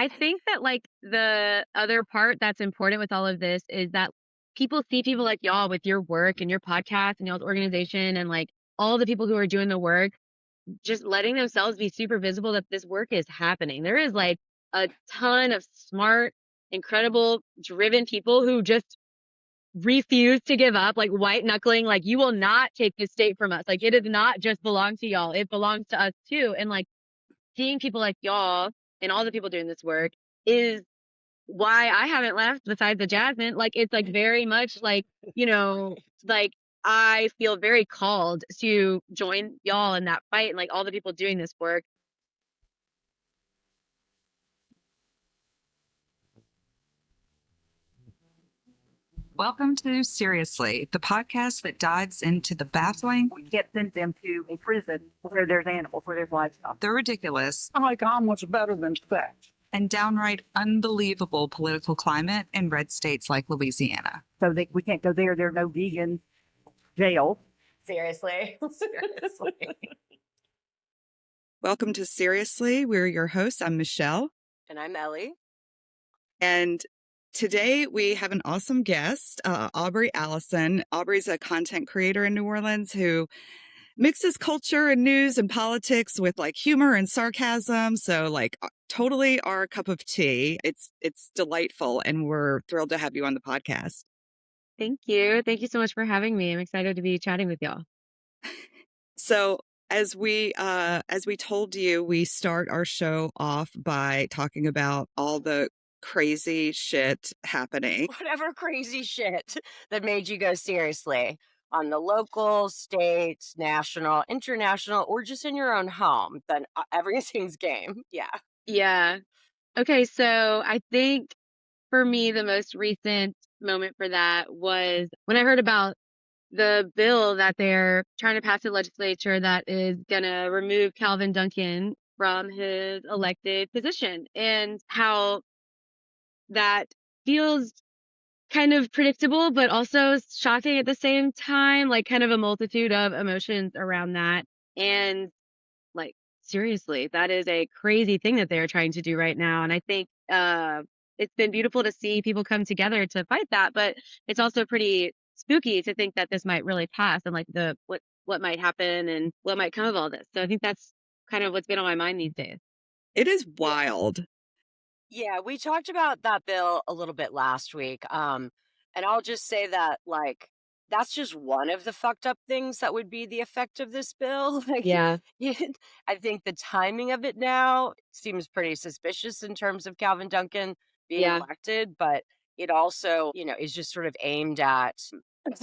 I think that, like, the other part that's important with all of this is that people see people like y'all with your work and your podcast and y'all's organization and, like, all the people who are doing the work, just letting themselves be super visible that this work is happening. There is, like, a ton of smart, incredible, driven people who just refuse to give up, like, white knuckling, like, "You will not take this state from us." Like, it does not just belong to y'all, it belongs to us too, and, like, seeing people like y'all and all the people doing this work is why I haven't left besides the Jasmine. Like, it's, like, very much like, like, I feel very called to join y'all in that fight and, like, all the people doing this work. Welcome to Seriously, the podcast that dives into the baffling, We can't send them to a prison where there's animals, where there's livestock. the ridiculous, Like omelets better than sex. and downright unbelievable political climate in red states like Louisiana. So we can't go there. There's no vegan jail. Seriously. Seriously. Welcome to Seriously. We're your hosts. I'm Michelle. And I'm Ellie. And today we have an awesome guest, Aubrey Allison. Aubrey's a content creator in New Orleans who mixes culture and news and politics with like humor and sarcasm. So like totally our cup of tea. It's delightful. And we're thrilled to have you on the podcast. Thank you. Thank you so much for having me. I'm excited to be chatting with y'all. So as we told you, we start our show off by talking about all the crazy shit happening. Whatever crazy shit that made you go seriously on the local, state, national, international, or just in your own home, then everything's game. Yeah. Yeah. Okay, so I think for me, the most recent moment for that was when I heard about the bill that they're trying to pass in legislature that is going to remove Calvin Duncan from his elected position, and how that feels kind of predictable, but also shocking at the same time, like kind of a multitude of emotions around that. And like, seriously, that is a crazy thing that they're trying to do right now. And I think it's been beautiful to see people come together to fight that, but it's also pretty spooky to think that this might really pass and like what might happen and what might come of all this. So I think that's kind of what's been on my mind these days. It is wild. Yeah, we talked about that bill a little bit last week. And I'll just say that, like, that's just one of the fucked up things that would be the effect of this bill. Like, Yeah. I think the timing of it now seems pretty suspicious in terms of Calvin Duncan being Yeah. elected, but it also, is just sort of aimed at.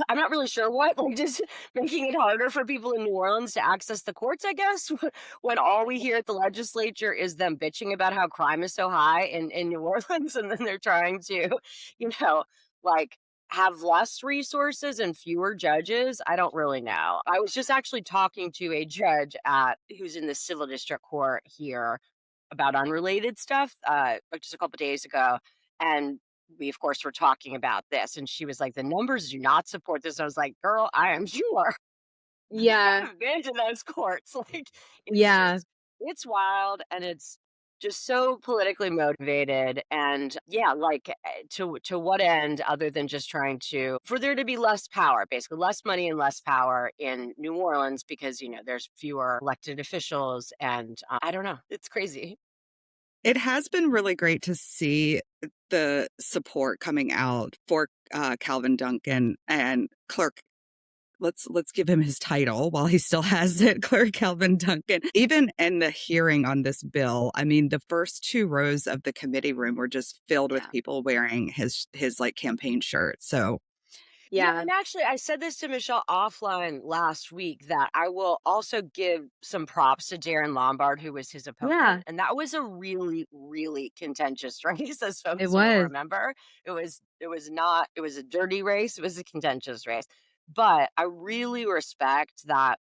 I'm not really sure what, like just making it harder for people in New Orleans to access the courts, I guess, when all we hear at the legislature is them bitching about how crime is so high in New Orleans. And then they're trying to, like have less resources and fewer judges. I don't really know. I was just actually talking to a judge who's in the civil district court here about unrelated stuff, just a couple days ago. And we, of course, were talking about this. And she was like, the numbers do not support this. I was like, girl, I am sure. Yeah. I've been to those courts. Like, Yeah. it's wild, and it's just so politically motivated. And yeah, like to what end other than just trying for there to be less power, basically less money and less power in New Orleans because, there's fewer elected officials. And I don't know. It's crazy. It has been really great to see the support coming out for Calvin Duncan and Clerk. Let's give him his title while he still has it, Clerk Calvin Duncan. Even in the hearing on this bill, I mean, the first two rows of the committee room were just filled with people wearing his like campaign shirt. So yeah, and actually, I said this to Michelle offline last week that I will also give some props to Darren Lombard, who was his opponent. Yeah. And that was a really, really contentious race, as folks It will was. remember. It was a dirty race. It was a contentious race. But I really respect that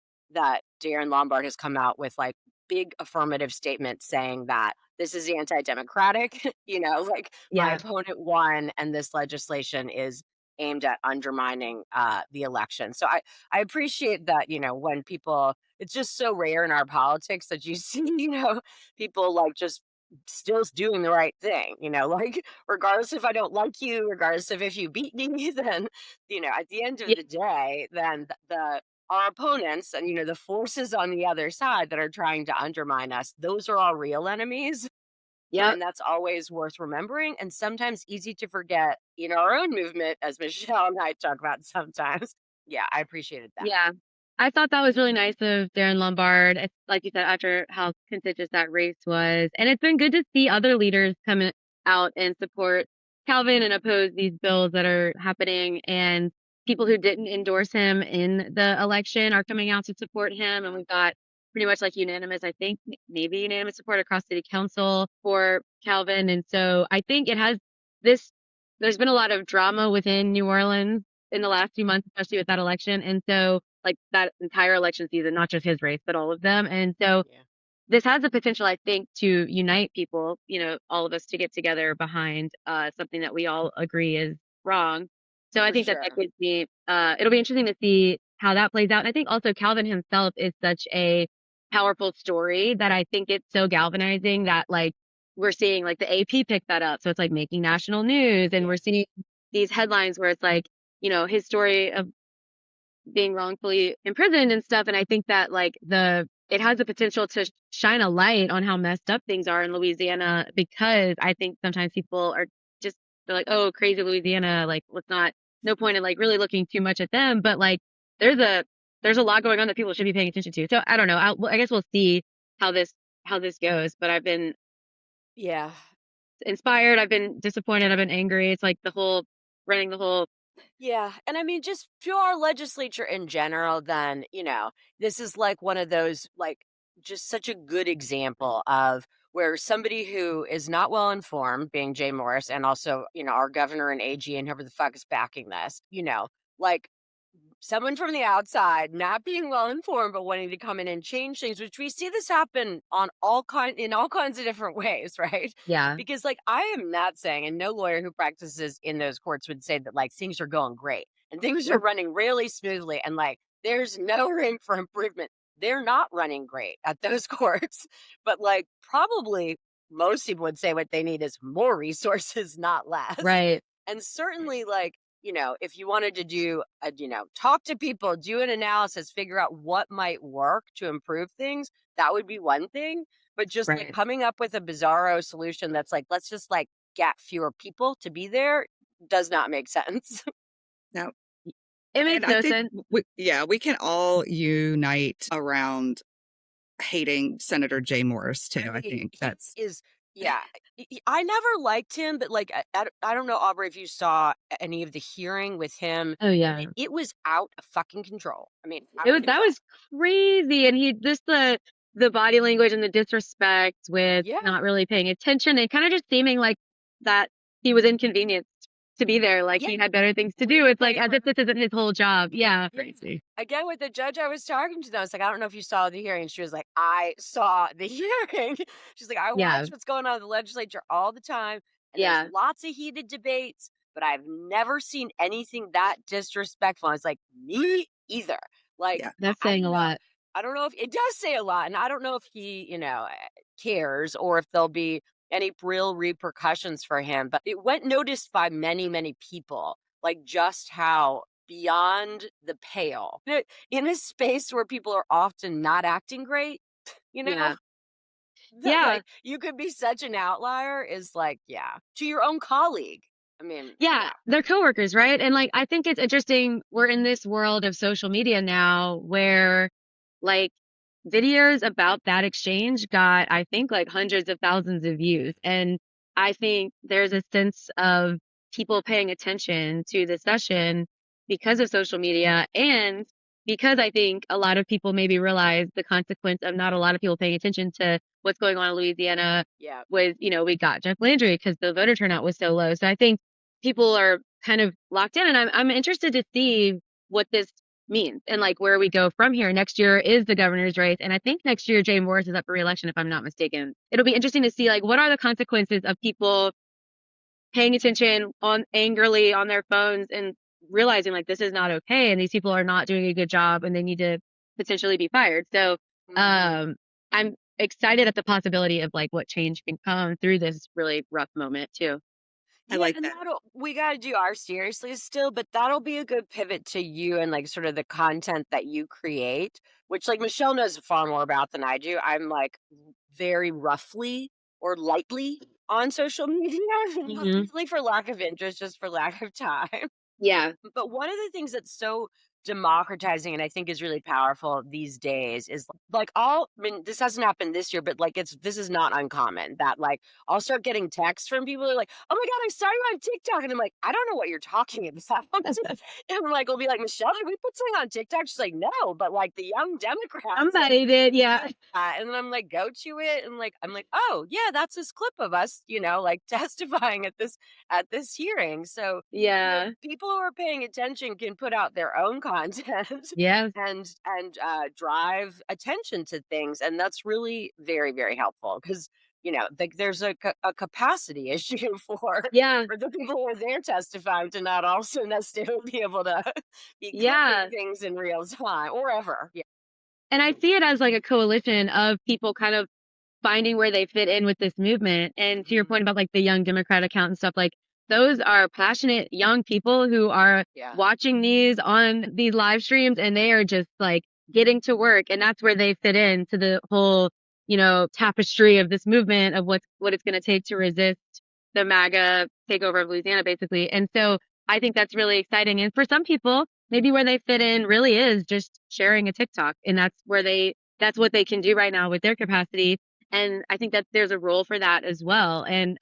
Darren Lombard has come out with like big affirmative statements saying that this is anti-democratic, like my opponent won and this legislation is aimed at undermining the election. So I appreciate that, when people, it's just so rare in our politics that you see, people like just still doing the right thing, like regardless if I don't like you, regardless of if you beat me, then, at the end Yeah. of the day, then the our opponents and the forces on the other side that are trying to undermine us, those are our real enemies. Yep. And that's always worth remembering and sometimes easy to forget in our own movement, as Michelle and I talk about sometimes. Yeah, I appreciated that. Yeah. I thought that was really nice of Darren Lombard. It's like you said, after how contentious that race was. And it's been good to see other leaders out and support Calvin and oppose these bills that are happening. And people who didn't endorse him in the election are coming out to support him. And we've got pretty much like unanimous, I think, maybe unanimous support across city council for Calvin. And so I think this, there's been a lot of drama within New Orleans in the last few months, especially with that election. And so, like that entire election season, not just his race, but all of them. And so, Yeah, this has the potential, I think, to unite people, all of us to get together behind something that we all agree is wrong. So I for think that sure. gives me, it'll be interesting to see how that plays out. And I think also Calvin himself is such a powerful story that I think it's so galvanizing that like we're seeing like the AP pick that up. So it's like making national news and Yeah. we're seeing these headlines where it's like, his story of being wrongfully imprisoned and stuff. And I think that like it has the potential to shine a light on how messed up things are in Louisiana because I think sometimes people are just they're like, oh, crazy Louisiana, like let's not no point in like really looking too much at them. But like there's a there's a lot going on that people should be paying attention to. So I don't know. I guess we'll see how this goes. But I've been Yeah. inspired. I've been disappointed. I've been angry. It's like running the whole Yeah. And I mean, just to our legislature in general, then, this is like one of those, like, just such a good example of where somebody who is not well informed, being Jay Morris, and also, our governor and AG and whoever the fuck is backing this, like someone from the outside not being well informed but wanting to come in and change things, which we see this happen on in all kinds of different ways, right? yeah Because like I am not saying, and no lawyer who practices in those courts would say that like things are going great and things are running really smoothly and like there's no room for improvement. They're not running great at those courts, but like probably most people would say what they need is more resources, not less. right And certainly like if you wanted to do talk to people, do an analysis, figure out what might work to improve things, that would be one thing. But just like right. coming up with a bizarro solution that's like, let's just like get fewer people to be there does not make sense. No. It And makes I no think sense. we can all unite around hating Senator Jay Morris too. I I mean, think he that's is, yeah. I never liked him, but like, I don't know, Aubrey, if you saw any of the hearing with him. Oh yeah. It was out of fucking control. I mean, It out of was that control. was crazy, and he just the body language and the disrespect with Yeah. not really paying attention and kinda just seeming like that he was inconvenienced to be there, like Yeah. he had better things to do. Read It's like as paper. if this isn't his whole job. Yeah. Yeah. crazy. Again, with the judge I was talking to, though, I was like, I don't know if you saw the hearing. She was like, I saw the hearing. She's like, I Yeah. watch what's going on in the legislature all the time, and there's Yeah. lots of heated debates, but I've never seen anything that disrespectful. I was like, me either. Like, Yeah. That's I saying a don't know. lot. I don't know if it does say a lot, and I don't know if he, cares or if there'll be any real repercussions for him. But it went noticed by many, many people, like just how beyond the pale in a space where people are often not acting great, you know, Yeah. that Yeah. like you could be such an outlier is like, yeah, to your own colleague. I mean, Yeah, yeah, they're coworkers, right? And like I think it's interesting we're in this world of social media now where like videos about that exchange got I think like hundreds of thousands of views and I think there's a sense of people paying attention to the session because of social media and because I think a lot of people maybe realize the consequence of not a lot of people paying attention to what's going on in Louisiana yeah, was, we got Jeff Landry because the voter turnout was so low. So I think people are kind of locked in and I'm interested to see what this means and like where we go from here. Next year is the governor's race. And I think next year Jay Morris is up for reelection, if I'm not mistaken. It'll be interesting to see like what are the consequences of people paying attention on angrily on their phones and realizing like this is not okay and these people are not doing a good job and they need to potentially be fired. So hmm I'm excited at the possibility of like what change can come through this really rough moment too. I Yeah, like and that. we got to do our seriously still, but that'll be a good pivot to you and like sort of the content that you create, which like Michelle knows far more about than I do. I'm like very roughly or lightly on social media, not Hmm. really for lack of interest, just for lack of time. Yeah. But one of the things that's so democratizing and I think is really powerful these days is like all I mean, this hasn't happened this year, but like this is not uncommon that like I'll start getting texts from people who are like, oh my God, I saw you on TikTok. And I'm like, I don't know what you're talking about. And I'm like, we'll be like, Michelle, did we put something on TikTok? She's like, no, but like the young Democrats like Somebody did. Yeah. and then I'm like, go to it, and like I'm like, oh yeah, that's this clip of us, like testifying at this hearing. So Yeah. people who are paying attention can put out their own content Yes. and drive attention to things, and that's really very very helpful because like there's a capacity issue Yeah. for the people who are there testifying to not also necessarily be able to be clipping Yeah. things in real time or ever. Yeah. And I see it as like a coalition of people kind of finding where they fit in with this movement. And to your Mhm. point about like the young Democrat account and stuff, like those are passionate young people who are Yeah. watching these on these live streams and they are just like getting to work. And that's where they fit into the whole, tapestry of this movement of what it's going to take to resist the MAGA takeover of Louisiana, basically. And so I think that's really exciting. And for some people, maybe where they fit in really is just sharing a TikTok. And that's what they can do right now with their capacity. And I think that there's a role for that as well. And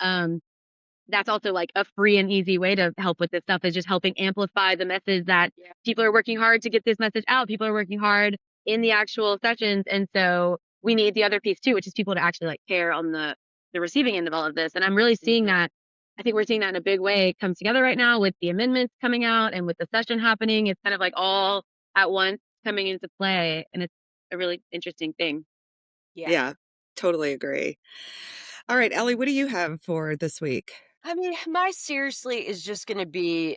that's also like a free and easy way to help with this stuff is just helping amplify the message that Yeah. people are working hard to get this message out. People are working hard in the actual sessions. And so we need the other piece too, which is people to actually like care on the receiving end of all of this. And I'm really seeing Mhm. that. I think we're seeing that in a big way come together right now with the amendments coming out and with the session happening. It's kind of like all at once coming into play. And it's a really interesting thing. Yeah. Yeah, totally agree. All right, Ellie, what do you have for this week? I mean, my seriously is just going to be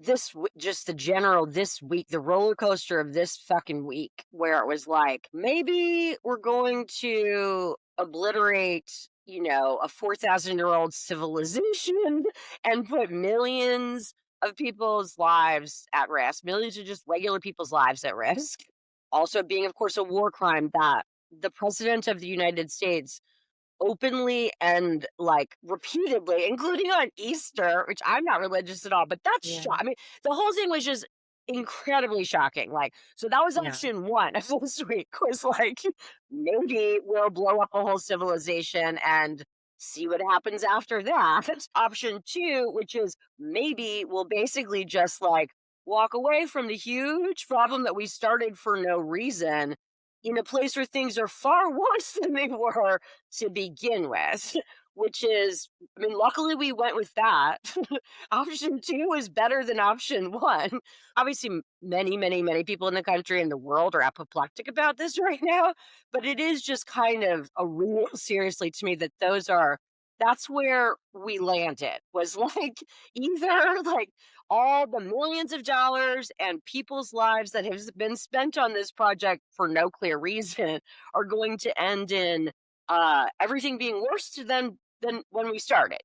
just the general this week, the roller coaster of this fucking week, where it was like, maybe we're going to obliterate, a 4,000-year-old civilization and put millions of people's lives at risk, millions of just regular people's lives at risk. Also, being, of course, a war crime that the president of the United States openly and like repeatedly, including on Easter, which I'm not religious at all, but that's Yeah. I mean, the whole thing was just incredibly shocking. Like, so that was Yeah. option one of this week was like, maybe we'll blow up a whole civilization and see what happens after that. Option two, which is maybe we'll basically just like walk away from the huge problem that we started for no reason in a place where things are far worse than they were to begin with, which is, I mean, luckily we went with that. Option two is better than option one. Obviously, many, many, many people in the country and the world are apoplectic about this right now, but it is just kind of a real seriously to me that that's where we landed was like either like all the millions of dollars and people's lives that have been spent on this project for no clear reason are going to end in everything being worse than when we started.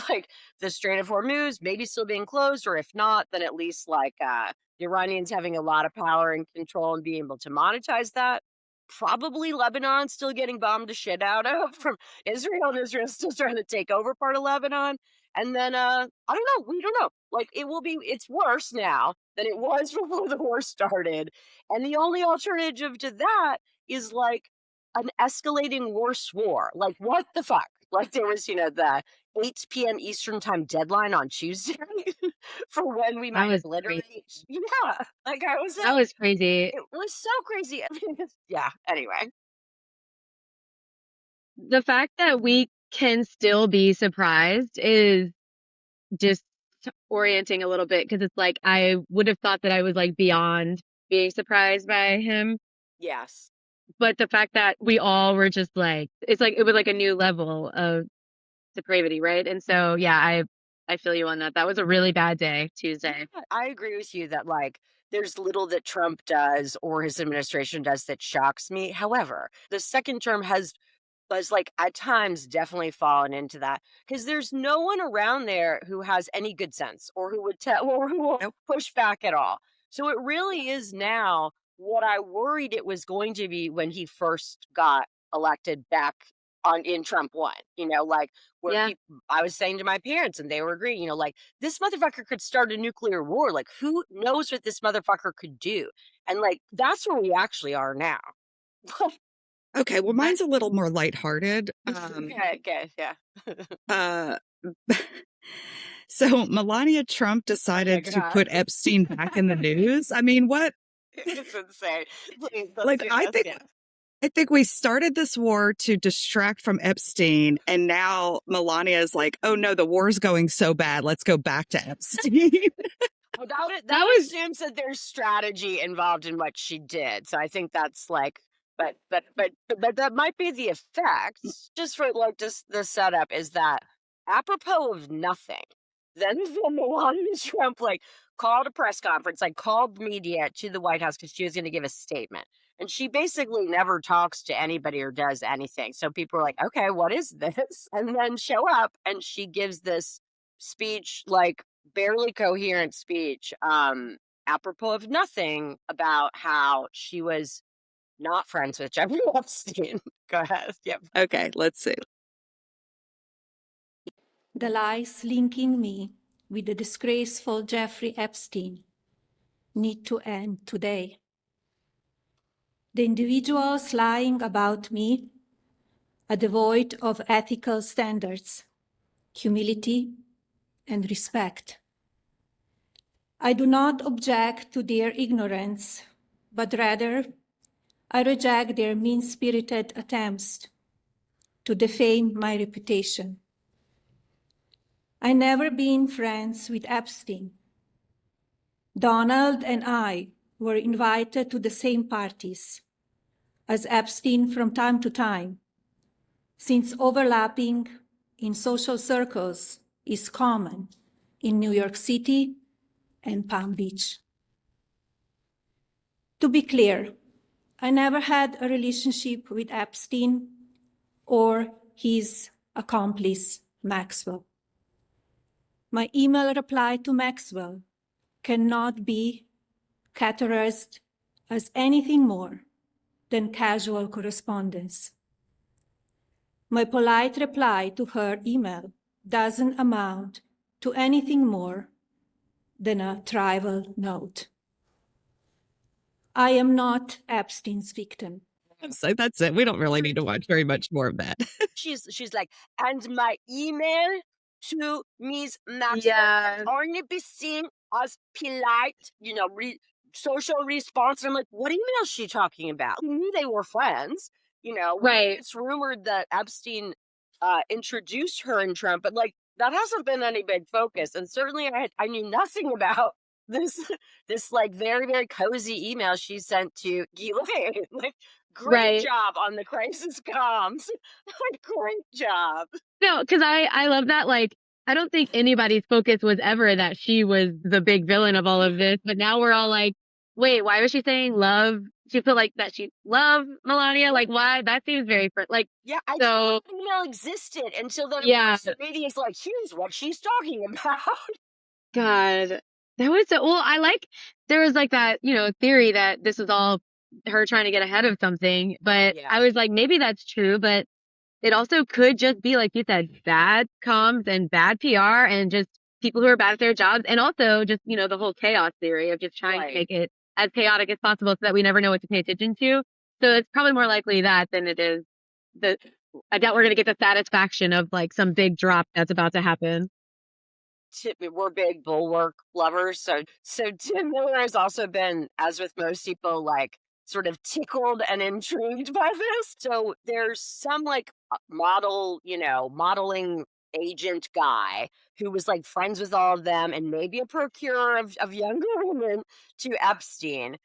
Like the Strait of Hormuz maybe still being closed, or if not, then at least like the Iranians having a lot of power and control and being able to monetize that. Probably Lebanon still getting bombed the shit out of from Israel, and Israel still trying to take over part of Lebanon. And then I don't know, we don't know. Like it's worse now than it was before the war started. And the only alternative to that is like an escalating worse war. Like, what the fuck? Like, there was, the 8 p.m. Eastern time deadline on Tuesday for when we That might was obliterate. crazy. Yeah. Like, I was That like, was crazy. it was so crazy. I mean, yeah. Anyway. The fact that we can still be surprised is just orienting a little bit because it's like I would have thought that I was like beyond being surprised by him. Yes. But the fact that we all were just like it's like it was like a new level of depravity, right? And so yeah, I feel you on that. That was a really bad day, Tuesday. Yeah, I agree with you that like there's little that Trump does or his administration does that shocks me. However, the second term was like at times definitely fallen into that because there's no one around there who has any good sense or who would tell or who will Nope. push back at all. So it really is now what I worried it was going to be when he first got elected back on in Trump one, like where Yeah. people I was saying to my parents and they were agreeing, like this motherfucker could start a nuclear war. Like who knows what this motherfucker could do? And like that's where we actually are now. Okay, well, mine's a little more lighthearted. Okay, yeah. Uh, so Melania Trump decided to God. put Epstein back in the news. I mean, what? It's insane. Please, let's Like, do I this, think yeah. I think we started this war to distract from Epstein, and now Melania is like, "Oh no, the war's going so bad. Let's go back to Epstein." Without it, That that was assumes that there's strategy involved in what she did. So I think that's like, but that might be the effect. Just for like just the setup is that apropos of nothing, then Melania Trump like called a press conference, like called media to the White House because she was going to give a statement. And she basically never talks to anybody or does anything. So people are like, okay, what is this? And then show up and she gives this speech, like barely coherent speech, apropos of nothing about how she was not friends with Jeffrey Epstein. Go ahead. Yep. Okay, let's see. The lies linking me with the disgraceful Jeffrey Epstein need to end today. The individuals lying about me are devoid of ethical standards, humility, and respect. I do not object to their ignorance, but rather I reject their mean-spirited attempts to defame my reputation. I never been friends with Epstein. Donald and I were invited to the same parties as Epstein from time to time, since overlapping in social circles is common in New York City and Palm Beach. To be clear, I never had a relationship with Epstein or his accomplice, Maxwell. My email reply to Maxwell cannot be categorized as anything more than casual correspondence. My polite reply to her email doesn't amount to anything more than a trivial note. I am not Epstein's victim. So that's it. We don't really need to watch very much more of that. She's like, and my email to Miss Maxwell yeah. can only be seen as polite, social response. And I'm like, what email is she talking about? We knew they were friends. Right. It's rumored that Epstein introduced her and Trump, but like that hasn't been any big focus. And certainly I knew nothing about this like very, very cozy email she sent to Ghislaine. Like, great Right. job on the crisis comms. Great job. No, because I love that. Like, I don't think anybody's focus was ever that she was the big villain of all of this. But now we're all like, wait, why was she saying love? She feel like that she loved Melania. Like, why? That seems very like. Yeah, I So didn't know email existed until then. yeah, The media's like, here's what she's talking about. God, that was so. Well, I like there was like that theory that this was all her trying to get ahead of something. But Yeah. I was like, maybe that's true, but it also could just be, like you said, bad comms and bad PR and just people who are bad at their jobs. And also just, the whole chaos theory of just trying to make it as chaotic as possible so that we never know what to pay attention to. So it's probably more likely that than it is I doubt we're going to get the satisfaction of like some big drop that's about to happen. We're big bulwark lovers. So Tim Miller has also been, as with most people, like sort of tickled and intrigued by this. So there's some like modeling agent guy who was like friends with all of them and maybe a procurer of younger women to Epstein,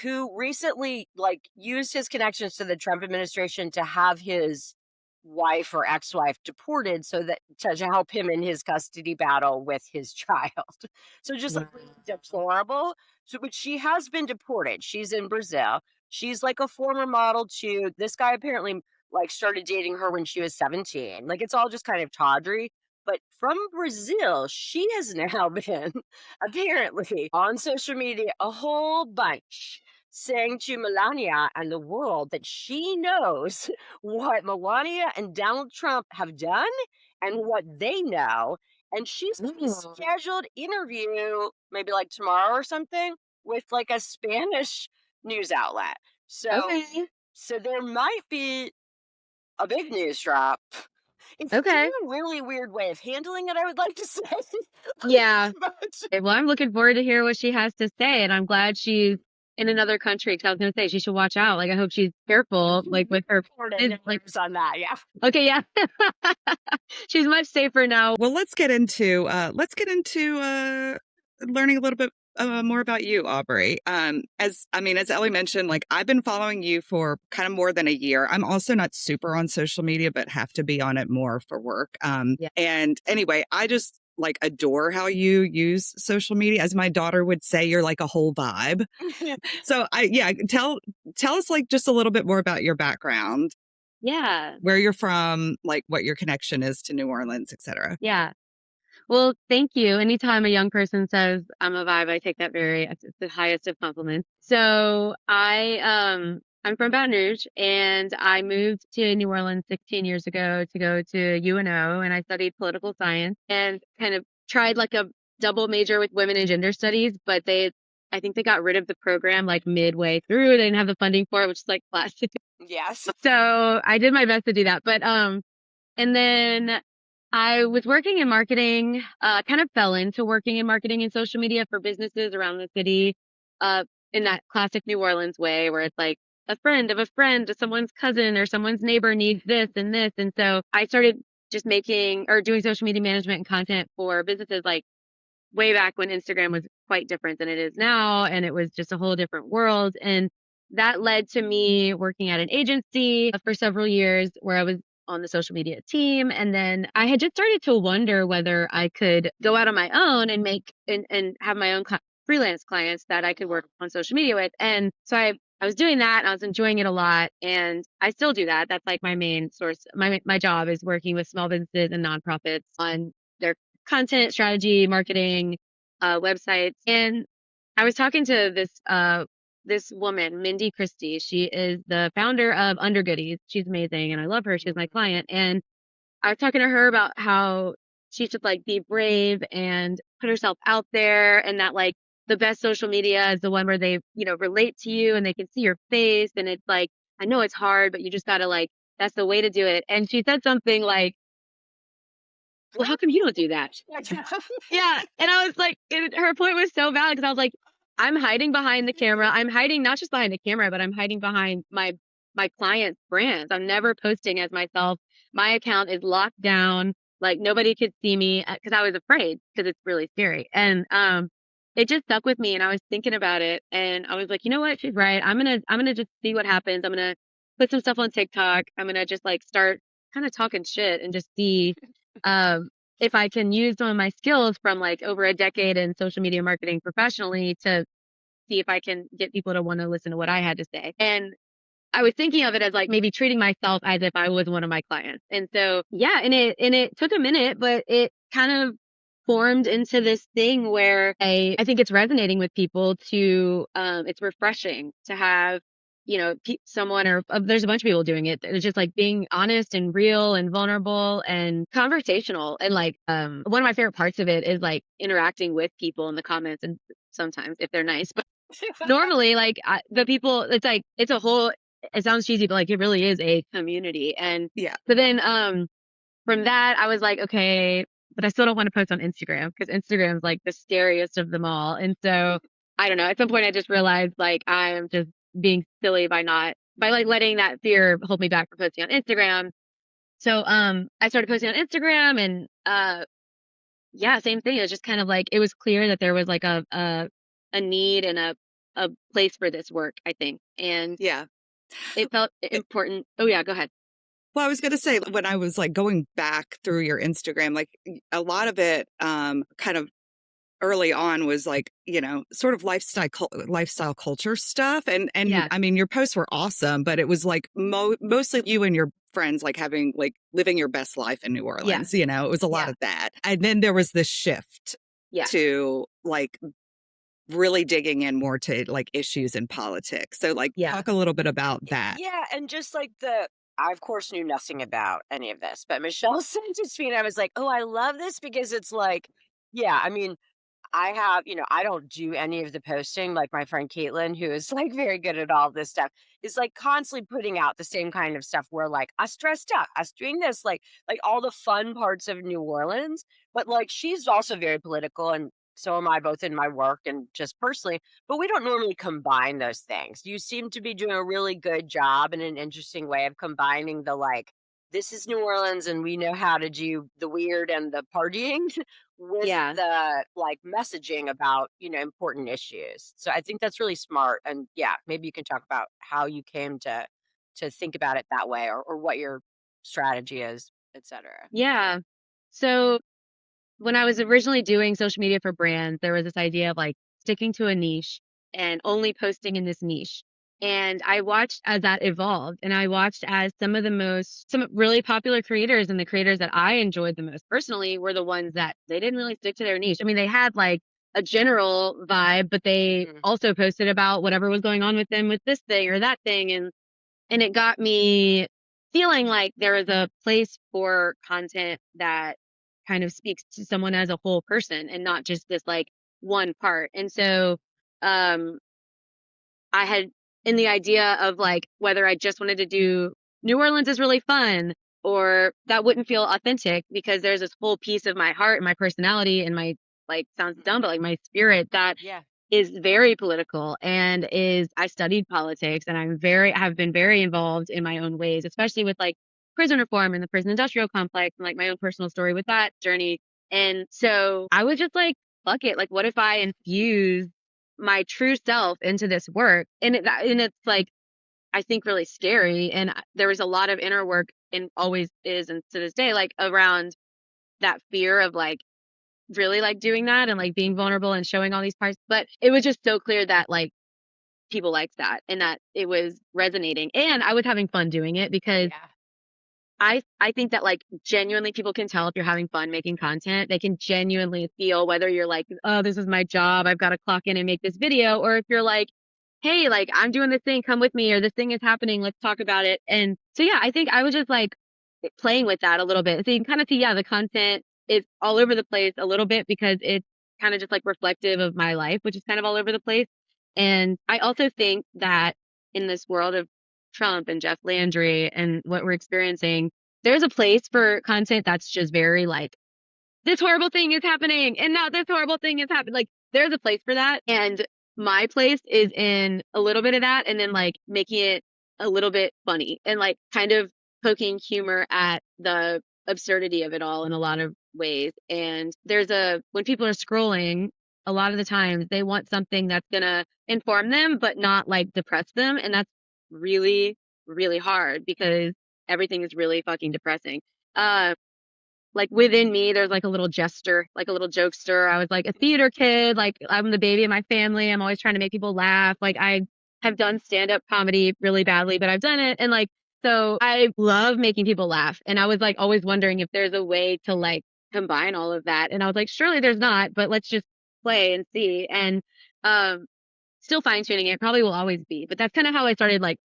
who recently like used his connections to the Trump administration to have his wife or ex-wife deported so that to help him in his custody battle with his child. So just like Wow. deplorable. So but she has been deported. She's in Brazil. She's like a former model too. This guy apparently like started dating her when she was 17. Like it's all just kind of tawdry. But from Brazil, she has now been apparently on social media a whole bunch saying to Melania and the world that she knows what Melania and Donald Trump have done and what they know. And she's got a Oh, scheduled interview, maybe like tomorrow or something, with like a Spanish news outlet. So, okay. so there might be a big news drop. It's Okay. a really weird way of handling it, I would like to say. Yeah. But Well, I'm looking forward to hear what she has to say, and I'm glad she's in another country. Because I was gonna say she should watch out. Like, I hope she's careful, like with her kids. Like, on that, yeah. okay, yeah, she's much safer now. Well, let's get into learning a little bit more about you, Aubrey. As Ellie mentioned, like I've been following you for kind of more than a year. I'm also not super on social media, but have to be on it more for work. Yeah. And anyway, I just like adore how you use social media. As my daughter would say, you're like a whole vibe. So tell us like just a little bit more about your background, Yeah. where you're from, like what your connection is to New Orleans, etc. Yeah. Well, thank you. Anytime a young person says I'm a vibe, I take that it's the highest of compliments. So I'm from Baton Rouge and I moved to New Orleans 16 years ago to go to UNO and I studied political science and kind of tried like a double major with women and gender studies, but I think they got rid of the program like midway through. They didn't have the funding for it, which is like classic. Yes. So I did my best to do that. But and then I was working in marketing, kind of fell into working in marketing and social media for businesses around the city, in that classic New Orleans way where it's like a friend of a friend, someone's cousin or someone's neighbor needs this and this. And so I started just making or doing social media management and content for businesses like way back when Instagram was quite different than it is now. And it was just a whole different world. And that led to me working at an agency for several years where I was on the social media team. And then I had just started to wonder whether I could go out on my own and and have my own freelance clients that I could work on social media with. And so I was doing that and I was enjoying it a lot. And I still do that. That's like my main source. My job is working with small businesses and nonprofits on their content strategy, marketing, websites. And I was talking to this woman, Mindy Christie. She is the founder of Under Goodies. She's amazing and I love her. She's my client. And I was talking to her about how she should like be brave and put herself out there and that like the best social media is the one where they, relate to you and they can see your face. And it's like, I know it's hard, but you just gotta like, that's the way to do it. And she said something like, well, how come you don't do that? Yeah. And I was like, her point was so valid because I was like, I'm hiding behind the camera. I'm hiding not just behind the camera, but I'm hiding behind my clients' brands. I'm never posting as myself. My account is locked down. Like nobody could see me because I was afraid because it's really scary. And it just stuck with me and I was thinking about it and I was like, you know what? She's right. I'm gonna just see what happens. I'm gonna put some stuff on TikTok. I'm gonna just like start kind of talking shit and just see if I can use some of my skills from like over a decade in social media marketing professionally to see if I can get people to want to listen to what I had to say. And I was thinking of it as like maybe treating myself as if I was one of my clients. And so, yeah, and it took a minute, but it kind of formed into this thing where I think it's resonating with people it's refreshing to have, someone there's a bunch of people doing it. It's just like being honest and real and vulnerable and conversational. And like, one of my favorite parts of it is like interacting with people in the comments and sometimes if they're nice, but normally like the people, it's like, it's a whole, it sounds cheesy, but like it really is a community. And Yeah. so then from that, I was like, okay, but I still don't want to post on Instagram because Instagram's like the scariest of them all. And so I don't know. At some point, I just realized like I'm just being silly by like letting that fear hold me back from posting on Instagram. So I started posting on Instagram and yeah, same thing. It was just kind of like it was clear that there was like a need and a place for this work, I think. And Yeah. it felt important. Oh yeah, go ahead. Well, I was going to say, when I was like going back through your Instagram, like a lot of it kind of early on was like, sort of lifestyle culture stuff. And Yeah. I mean, your posts were awesome, but it was like mostly you and your friends, like living your best life in New Orleans, it was a lot Yeah. of that. And then there was this shift Yeah. to like really digging in more to like issues in politics. So like Yeah. talk a little bit about that. Yeah, and just like I of course knew nothing about any of this, but Michelle sent it to me and I was like, oh, I love this because it's like, yeah, I mean, I have, I don't do any of the posting like my friend Caitlin, who is like very good at all this stuff, is like constantly putting out the same kind of stuff where like us dressed up, us doing this, like all the fun parts of New Orleans. But like she's also very political and so am I, both in my work and just personally, but we don't normally combine those things. You seem to be doing a really good job in an interesting way of combining the like, this is New Orleans and we know how to do the weird and the partying with Yeah. the like messaging about, important issues. So I think that's really smart. And yeah, maybe you can talk about how you came to think about it that way or what your strategy is, etc. Yeah. So when I was originally doing social media for brands, there was this idea of like sticking to a niche and only posting in this niche. And I watched as that evolved, and I watched as some really popular creators and the creators that I enjoyed the most personally were the ones that they didn't really stick to their niche. I mean, they had like a general vibe, but they Mhm. also posted about whatever was going on with them with this thing or that thing. And it got me feeling like there is a place for content that kind of speaks to someone as a whole person and not just this like one part. And so um I had in the idea of like whether I just wanted to do New Orleans is really fun or that wouldn't feel authentic because there's this whole piece of my heart and my personality and my like sounds dumb but like my spirit that Yeah. is very political and is I studied politics and have been very involved in my own ways, especially with like prison reform and the prison industrial complex and like my own personal story with that journey. And so I was just like, fuck it. Like, what if I infuse my true self into this work? And it's like, I think really scary. And there was a lot of inner work and always is. And to this day, like around that fear of like, really like doing that and like being vulnerable and showing all these parts. But it was just so clear that like people liked that and that it was resonating and I was having fun doing it because Yeah. I think that like genuinely people can tell if you're having fun making content. They can genuinely feel whether you're like, oh, this is my job. I've got to clock in and make this video. Or if you're like, hey, like I'm doing this thing, come with me, or this thing is happening. Let's talk about it. And so, yeah, I think I was just like playing with that a little bit. So you can kind of see, yeah, the content is all over the place a little bit because it's kind of just like reflective of my life, which is kind of all over the place. And I also think that in this world of Trump and Jeff Landry and what we're experiencing, there's a place for content that's just very like, this horrible thing is happening and now this horrible thing is happening. Like there's a place for that. And my place is in a little bit of that and then like making it a little bit funny and like kind of poking humor at the absurdity of it all in a lot of ways. And when people are scrolling, a lot of the times they want something that's going to inform them, but not like depress them. And that's really, really hard because everything is really fucking depressing. Uh, like within me, there's like a little jester, like a little jokester. I was like a theater kid. Like I'm the baby of my family. I'm always trying to make people laugh. Like I have done stand-up comedy really badly, but I've done it. And like, so I love making people laugh. And I was like always wondering if there's a way to like combine all of that. And I was like, surely there's not, but let's just play and see. And um still fine tuning it probably will always be. But that's kind of how I started like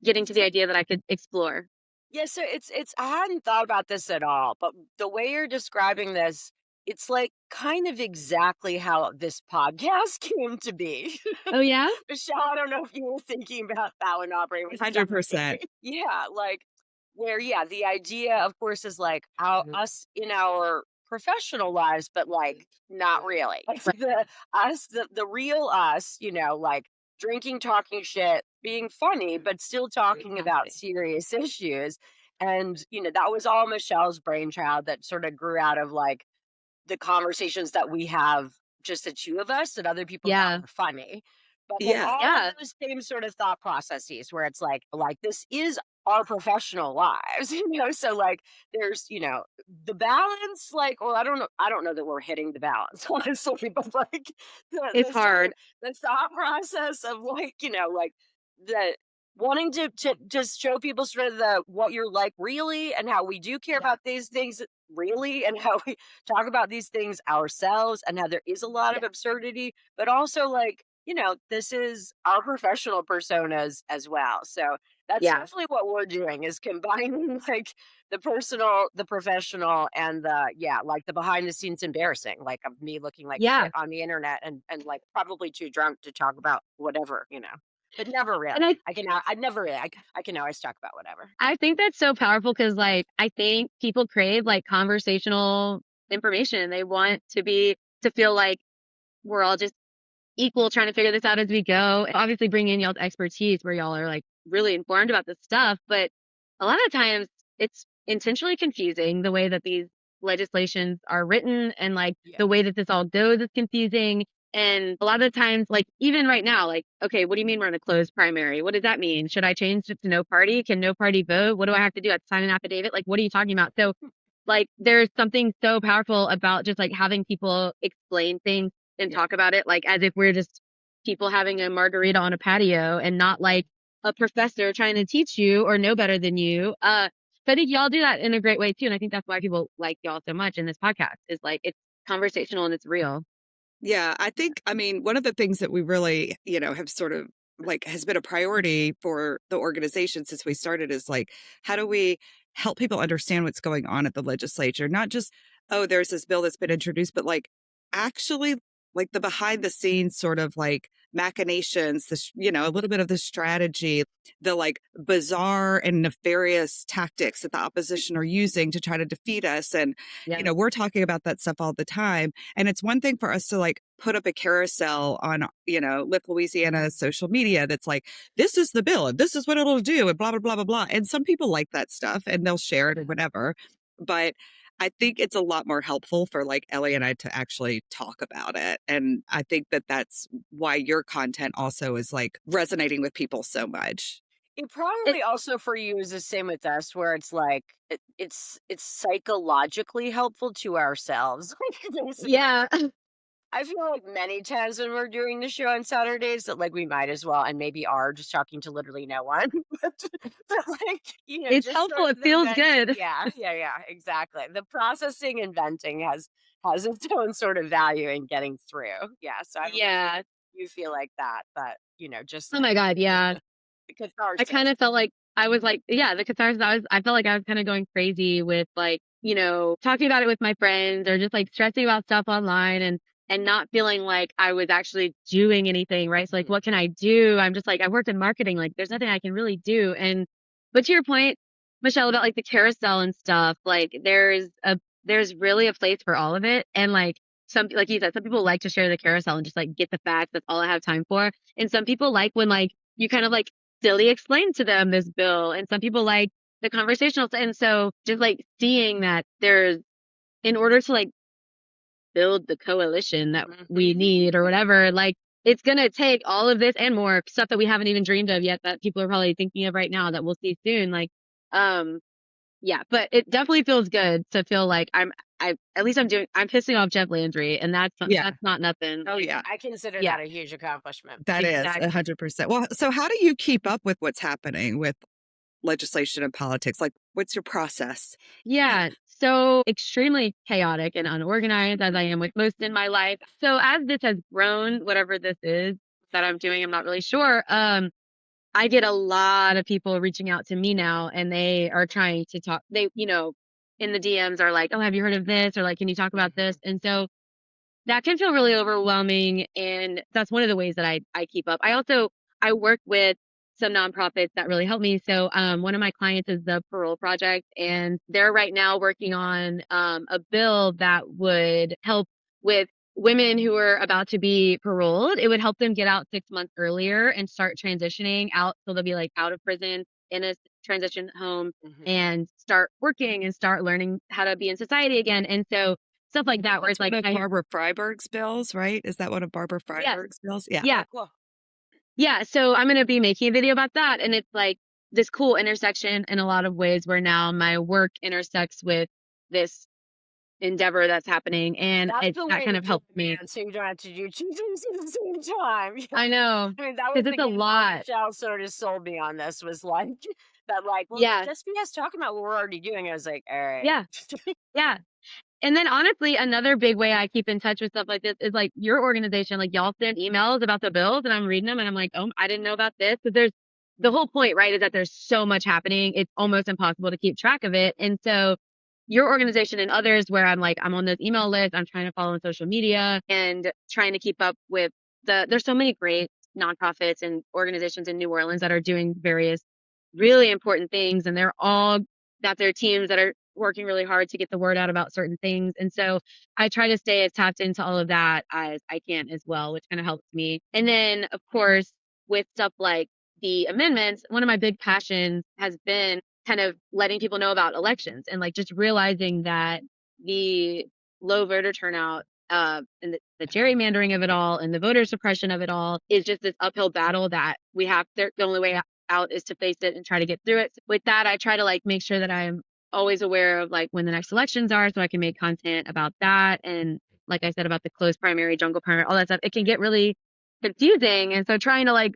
getting to the idea that I could explore. Yeah, so it's I hadn't thought about this at all, but the way you're describing this, it's like kind of exactly how this podcast came to be. Oh yeah? Michelle, I don't know if you were thinking about that when Aubrey was 100%. yeah, like where yeah, the idea of course is like how us in our professional lives, but like not really. Like the real us, like drinking, talking shit, being funny, but still talking about serious issues. And, that was all Michelle's brainchild that sort of grew out of like the conversations that we have, just the two of us, that other people Yeah. thought were funny. But like Yeah. all Yeah. of those same sort of thought processes where it's like this is our professional lives, so like there's, the balance, like, well, I don't know that we're hitting the balance, honestly, but like It's the sort of hard. the thought process of like, like the wanting to just show people sort of the what you're like really, and how we do care Yeah. about these things really, and how we talk about these things ourselves, and how there is a lot of Yeah. absurdity, but also like, this is our professional personas as well. So that's Yeah. definitely what we're doing, is combining like the personal, the professional, and like the behind the scenes embarrassing, like of me looking like Yeah. shit on the internet, and like probably too drunk to talk about whatever, but never And really. I never really. I can always talk about whatever. I think that's so powerful because, like, I think people crave like conversational information. They want to feel like we're all just equal, trying to figure this out as we go. Obviously, bring in y'all's expertise where y'all are like really informed about this stuff. But a lot of times it's intentionally confusing the way that these legislations are written, and like Yeah. the way that this all goes is confusing. And a lot of the times, like even right now, like, okay, what do you mean we're in a closed primary? What does that mean? Should I change it to no party? Can no party vote? What do I have to do? I have to sign an affidavit? Like, what are you talking about? So, like, there's something so powerful about just like having people explain things and Yeah. talk about it like as if we're just people having a margarita on a patio, and not like a professor trying to teach you or know better than you. So I think y'all do that in a great way too. And I think that's why people like y'all so much in this podcast, is like it's conversational and it's real. Yeah, I mean, one of the things that we really, have sort of like has been a priority for the organization since we started is like, how do we help people understand what's going on at the legislature? Not just, oh, there's this bill that's been introduced, but like actually like the behind the scenes sort of like machinations, a little bit of the strategy, the like bizarre and nefarious tactics that the opposition are using to try to defeat us. And, Yeah. we're talking about that stuff all the time. And it's one thing for us to like put up a carousel on, Lift Louisiana social media that's like, this is the bill and this is what it'll do and blah, blah, blah, blah, blah. And some people like that stuff and they'll share it or whatever. But I think it's a lot more helpful for like Ellie and I to actually talk about it. And I think that that's why your content also is like resonating with people so much. It It, probably also for you is the same with us, where it's like it's psychologically helpful to ourselves. Basically, yeah. I feel like many times when we're doing the show on Saturdays that like we might as well, and maybe are just talking to literally no one, but like It's just helpful. sort It of the feels venting. good. Yeah, exactly. The processing and venting has its own sort of value in getting through. Yeah, so I don't know if Yeah. you feel like that, but just Oh my God. Yeah. the I kind catharsis. of felt like I was like, yeah, the catharsis. I felt like I was kind of going crazy with like, talking about it with my friends, or just like stressing about stuff online, and not feeling like I was actually doing anything, right? So like, Mhm. what can I do? I'm just like, I worked in marketing, like there's nothing I can really do. But to your point, Michelle, about like the carousel and stuff, like there's really a place for all of it. And like like you said, some people like to share the carousel and just like get the facts. That's all I have time for. And some people like when like you kind of like silly explain to them this bill, and some people like the conversational. And so just like seeing that there's, in order to like build the coalition that we Mhm. need or whatever, like it's going to take all of this and more stuff that we haven't even dreamed of yet, that people are probably thinking of right now that we'll see soon. Like, um, yeah, but it definitely feels good to feel like at least I'm pissing off Jeff Landry, and Yeah. that's not nothing. Oh, Like, yeah. I consider yeah, that a huge accomplishment. That is exactly. 100%. Well, so how do you keep up with what's happening with legislation and politics? Like, what's your process? Yeah, so extremely chaotic and unorganized as I am with most in my life. So as this has grown, whatever this is that I'm doing, I'm not really sure. I get a lot of people reaching out to me now, and they are trying to talk. They, in the DMs are like, "Oh, have you heard of this?" Or like, "Can you talk about this?" Mhm. And so that can feel really overwhelming, and that's one of the ways that I keep up. I work with some nonprofits that really help me. So one of my clients is the Parole Project, and they're right now working on a bill that would help with women who are about to be paroled. It would help them get out 6 months earlier and start transitioning out, so they'll be like out of prison in a transition home, Mhm. and start working and start learning how to be in society again. And so stuff like that, where That's it's like one of Barbara Freiberg's bills, right? Is that one of Barbara yes, Freiberg's bills? Yeah. yeah. Oh, cool. Yeah, so I'm gonna be making a video about that, and it's like this cool intersection in a lot of ways where now my work intersects with this endeavor that's happening, and That's the that way kind to of do helped it, me. man, so you don't have to do 2 things at the same time. I know, I mean, that was because the it's a game Aubrey lot. sort of sold me on this was like that, like, well, Yeah, just be us talking about what we're already doing. I was like, all right. yeah, yeah. And then honestly, another big way I keep in touch with stuff like this is like your organization, like y'all send emails about the bills and I'm reading them and I'm like, oh, I didn't know about this. But there's the whole point, right? Is that there's so much happening. It's almost impossible to keep track of it. And so your organization and others where I'm like, I'm on those email lists, I'm trying to follow on social media and trying to keep up with there's so many great nonprofits and organizations in New Orleans that are doing various really important things. And they're all got their teams that are working really hard to get the word out about certain things. And so I try to stay as tapped into all of that as I can as well, which kind of helps me. And then, of course, with stuff like the amendments, one of my big passions has been kind of letting people know about elections and like just realizing that the low voter turnout and the gerrymandering of it all and the voter suppression of it all is just this uphill battle that we have. The only way out is to face it and try to get through it. With that, I try to like make sure that I'm always aware of like when the next elections are so I can make content about that. And like I said about the closed primary, jungle primary, all that stuff, it can get really confusing. And so trying to like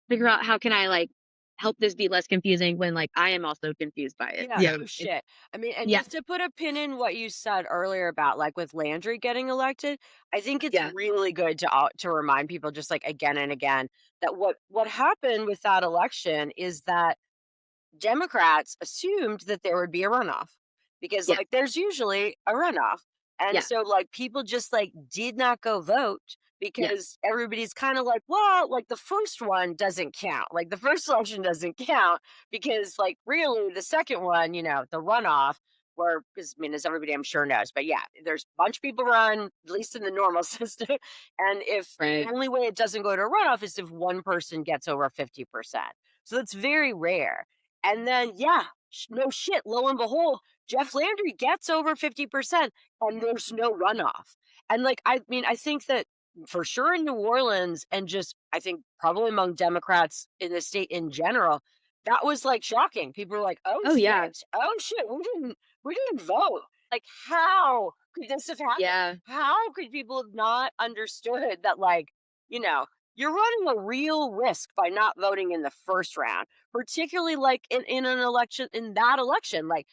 figure out how can I like help this be less confusing when like I am also confused by it. Yeah, Yeah. So no it's shit. I mean, and yeah, just to put a pin in what you said earlier about like with Landry getting elected, I think it's yeah, really good to remind people just like again and again that what happened with that election is that Democrats assumed that there would be a runoff because yeah, like there's usually a runoff. And yeah, so like people just like did not go vote yeah, because everybody's kind of like, well, like the first one doesn't count. Like the first election doesn't count because like really the second one, the runoff where because I mean as everybody I'm sure knows, but yeah, there's a bunch of people run, at least in the normal system. And if the right. only way it doesn't go to a runoff is if one person gets over 50%. So that's very rare. And then, yeah, no shit. Lo and behold, Jeff Landry gets over 50% and there's no runoff. And like, I mean, I think that for sure in New Orleans and just, I think probably among Democrats in the state in general, that was like shocking. People were like, Oh yeah, oh shit, we didn't vote. Like, how could this have happened? yeah, How could people have not understood that, like, you know, you're running a real risk by not voting in the first round, particularly like in an election in that election. Like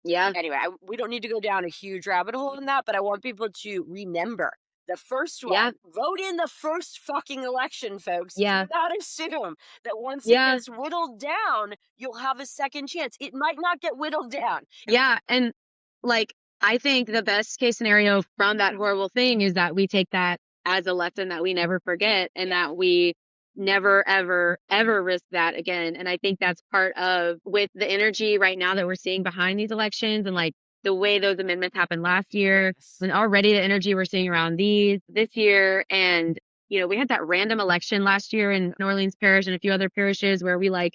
yeah, anyway, we don't need to go down a huge rabbit hole in that, but I want people to remember the first yeah, one. Vote in the first fucking election, folks. Do yeah, not assume that once it yeah. gets whittled down, you'll have a second chance. It might not get whittled down. Yeah, and, like, I think the best case scenario from that horrible thing is that we take that as a lesson that we never forget and Yeah. that we never, ever, ever risk that again, and I think that's part of with the energy right now that we're seeing behind these elections and, like, the way those amendments happened last year, Yes. and already the energy we're seeing around these this year, and, we had that random election last year in New Orleans Parish and a few other parishes where we, like,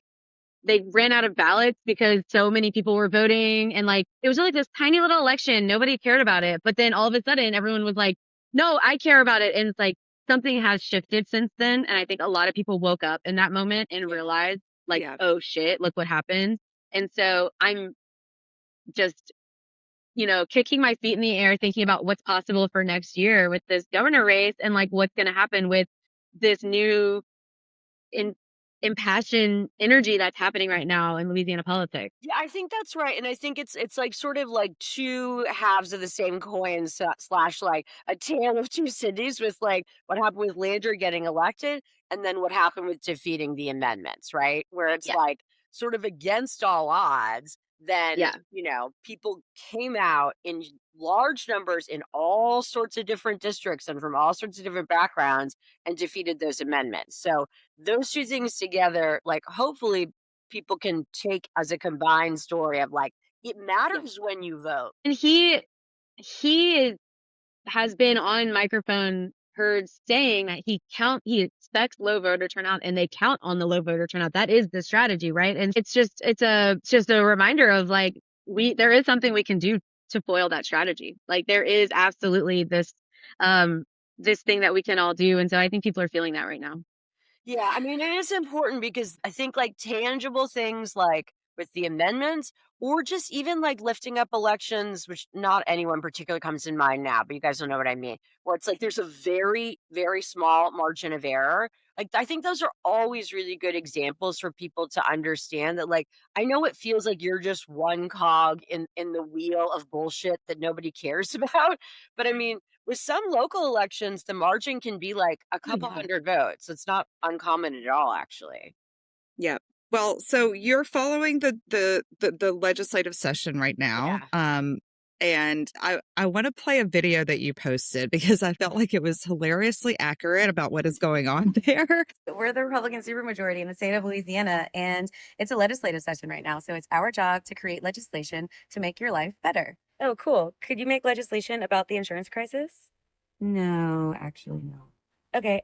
they ran out of ballots because so many people were voting and like it was like this tiny little election. Nobody cared about it. But then all of a sudden everyone was like, no, I care about it. And it's like something has shifted since then. And I think a lot of people woke up in that moment and Yeah. realized like, Yeah. oh shit, look what happened. And so I'm just, kicking my feet in the air, thinking about what's possible for next year with this governor race and like what's going to happen with this new in impassioned energy that's happening right now in Louisiana politics. Yeah, I think that's right, and I think it's like sort of like two halves of the same coin slash like a tale of two cities with like what happened with Landry getting elected, and then what happened with defeating the amendments, right? Where it's Yeah. like sort of against all odds. Then Yeah. people came out in large numbers in all sorts of different districts and from all sorts of different backgrounds and defeated those amendments. So those two things together, like hopefully people can take as a combined story of like it Yeah. matters when you vote. And he has been on microphone heard saying that he expects low voter turnout and they count on the low voter turnout. That is the strategy, right? And it's just a reminder of like there is something we can do to foil that strategy. Like there is absolutely this thing that we can all do. And so I think people are feeling that right now. Yeah, I mean, it is important because I think like tangible things like with the amendments or just even like lifting up elections, which not anyone particular comes in mind now, but you guys don't know what I mean, where it's like there's a very, very small margin of error. Like, I think those are always really good examples for people to understand that, like, I know it feels like you're just one cog in the wheel of bullshit that nobody cares about. But I mean, with some local elections, the margin can be like a couple Yeah. hundred votes. It's not uncommon at all, actually. Yeah. Well, so you're following the legislative session right now. Yeah. And I want to play a video that you posted because I felt like it was hilariously accurate about what is going on there. We're the Republican supermajority in the state of Louisiana, and it's a legislative session right now. So it's our job to create legislation to make your life better. Oh, cool. Could you make legislation about the insurance crisis? No, actually, no. Okay.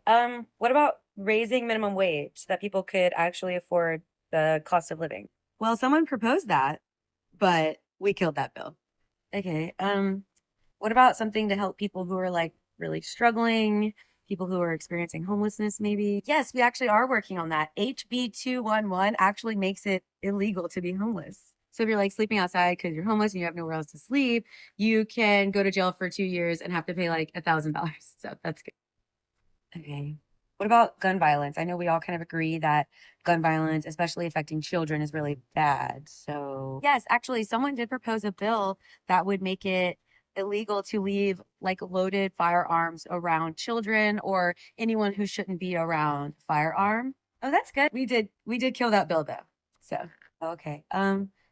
What about raising minimum wage so that people could actually afford the cost of living? Well, someone proposed that, but we killed that bill. Okay. What about something to help people who are like really struggling, people who are experiencing homelessness maybe? Yes, we actually are working on that. HB 211 actually makes it illegal to be homeless. So if you're like sleeping outside because you're homeless and you have nowhere else to sleep, you can go to jail for 2 years and have to pay like $1,000. So that's good. Okay. What about gun violence? I know we all kind of agree that gun violence, especially affecting children, is really bad. So, yes, actually, someone did propose a bill that would make it illegal to leave like loaded firearms around children or anyone who shouldn't be around firearm. Oh, that's good. We did kill that bill though. So, okay.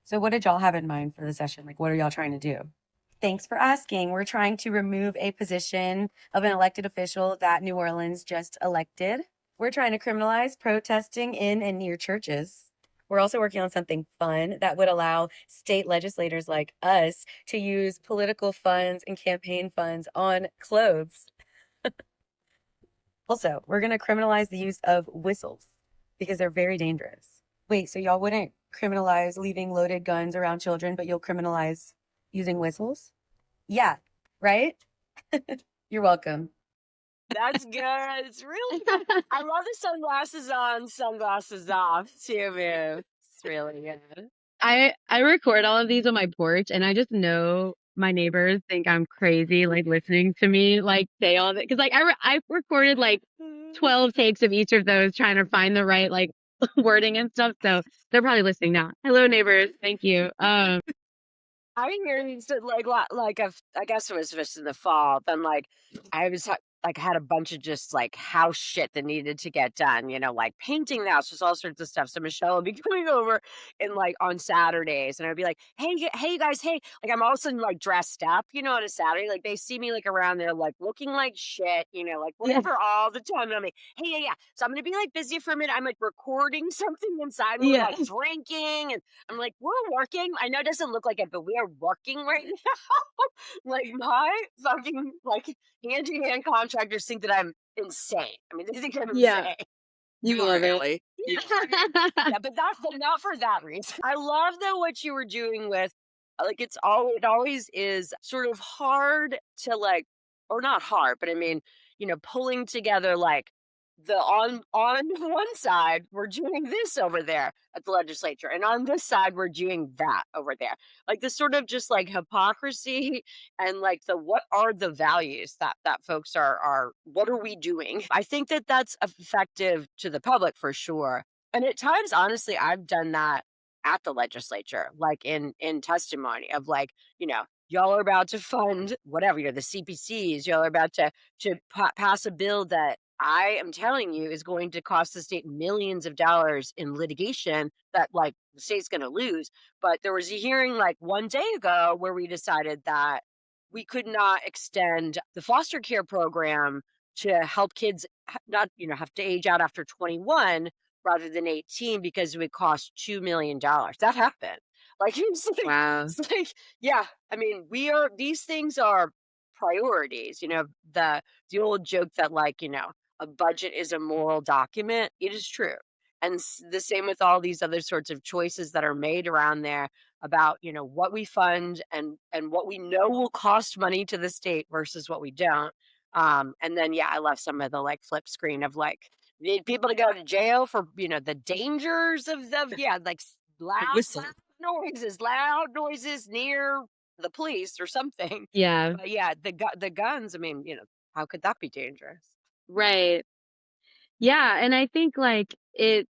So what did y'all have in mind for the session? Like, what are y'all trying to do? Thanks for asking. We're trying to remove a position of an elected official that New Orleans just elected. We're trying to criminalize protesting in and near churches. We're also working on something fun that would allow state legislators like us to use political funds and campaign funds on clothes. Also, we're going to criminalize the use of whistles because they're very dangerous. Wait, so y'all wouldn't criminalize leaving loaded guns around children, but you'll criminalize using whistles? Yeah, right? You're welcome. That's good. It's really good. I love the sunglasses on, sunglasses off too, man. It's really good. I record all of these on my porch, and I just know my neighbors think I'm crazy, like listening to me like say all that because like I recorded like 12 takes of each of those trying to find the right like wording and stuff. So they're probably listening now. Hello, neighbors. Thank you. I hear these like I guess it was just in the fall. Then like I was like had a bunch of just like house shit that needed to get done. You know, like painting the house, just all sorts of stuff. So Michelle would be coming over and like on Saturdays, and I'd be like, hey you guys, hey, like I'm all of a sudden like dressed up, you know, on a Saturday. Like they see me like around there, like looking like shit, you know, like Yeah. whatever all the time. And I'm like, hey, yeah. So I'm gonna be like busy for a minute. I'm like recording something inside. We're Yeah. like drinking and I'm like, we're working. I know it doesn't look like it, but we are working right now. Like my fucking like hand to hand contractors think that I'm insane. I mean, they think I'm Yeah. insane. You are, love it. Ellie. Yeah, yeah, but not for that reason. I love though what you were doing with like it always is sort of hard to like or not hard, but I mean, you know, pulling together like the on one side we're doing this over there at the legislature and on this side we're doing that over there. Like this sort of just like hypocrisy and like the what are the values that folks are what are we doing? I think that that's effective to the public for sure. And at times, honestly, I've done that at the legislature, like in testimony of like, you know, y'all are about to fund whatever, you know, the CPCs, y'all are about to pass a bill that I am telling you is going to cost the state millions of dollars in litigation that like the state's going to lose. But there was a hearing like one day ago where we decided that we could not extend the foster care program to help kids not, you know, have to age out after 21 rather than 18 because it would cost $2 million. That happened. Like Wow. it's like, yeah. I mean, these things are priorities. You know, the old joke that like, you know, a budget is a moral document. It is true. And the same with all these other sorts of choices that are made around there about, you know, what we fund and what we know will cost money to the state versus what we don't. And then yeah, I love some of the like flip screen of like Need people to go to jail for, the dangers of yeah, like Whistle. loud noises near the police or something. Yeah, But yeah, the guns, I mean, how could that be dangerous? right. Yeah, and I think, like, it's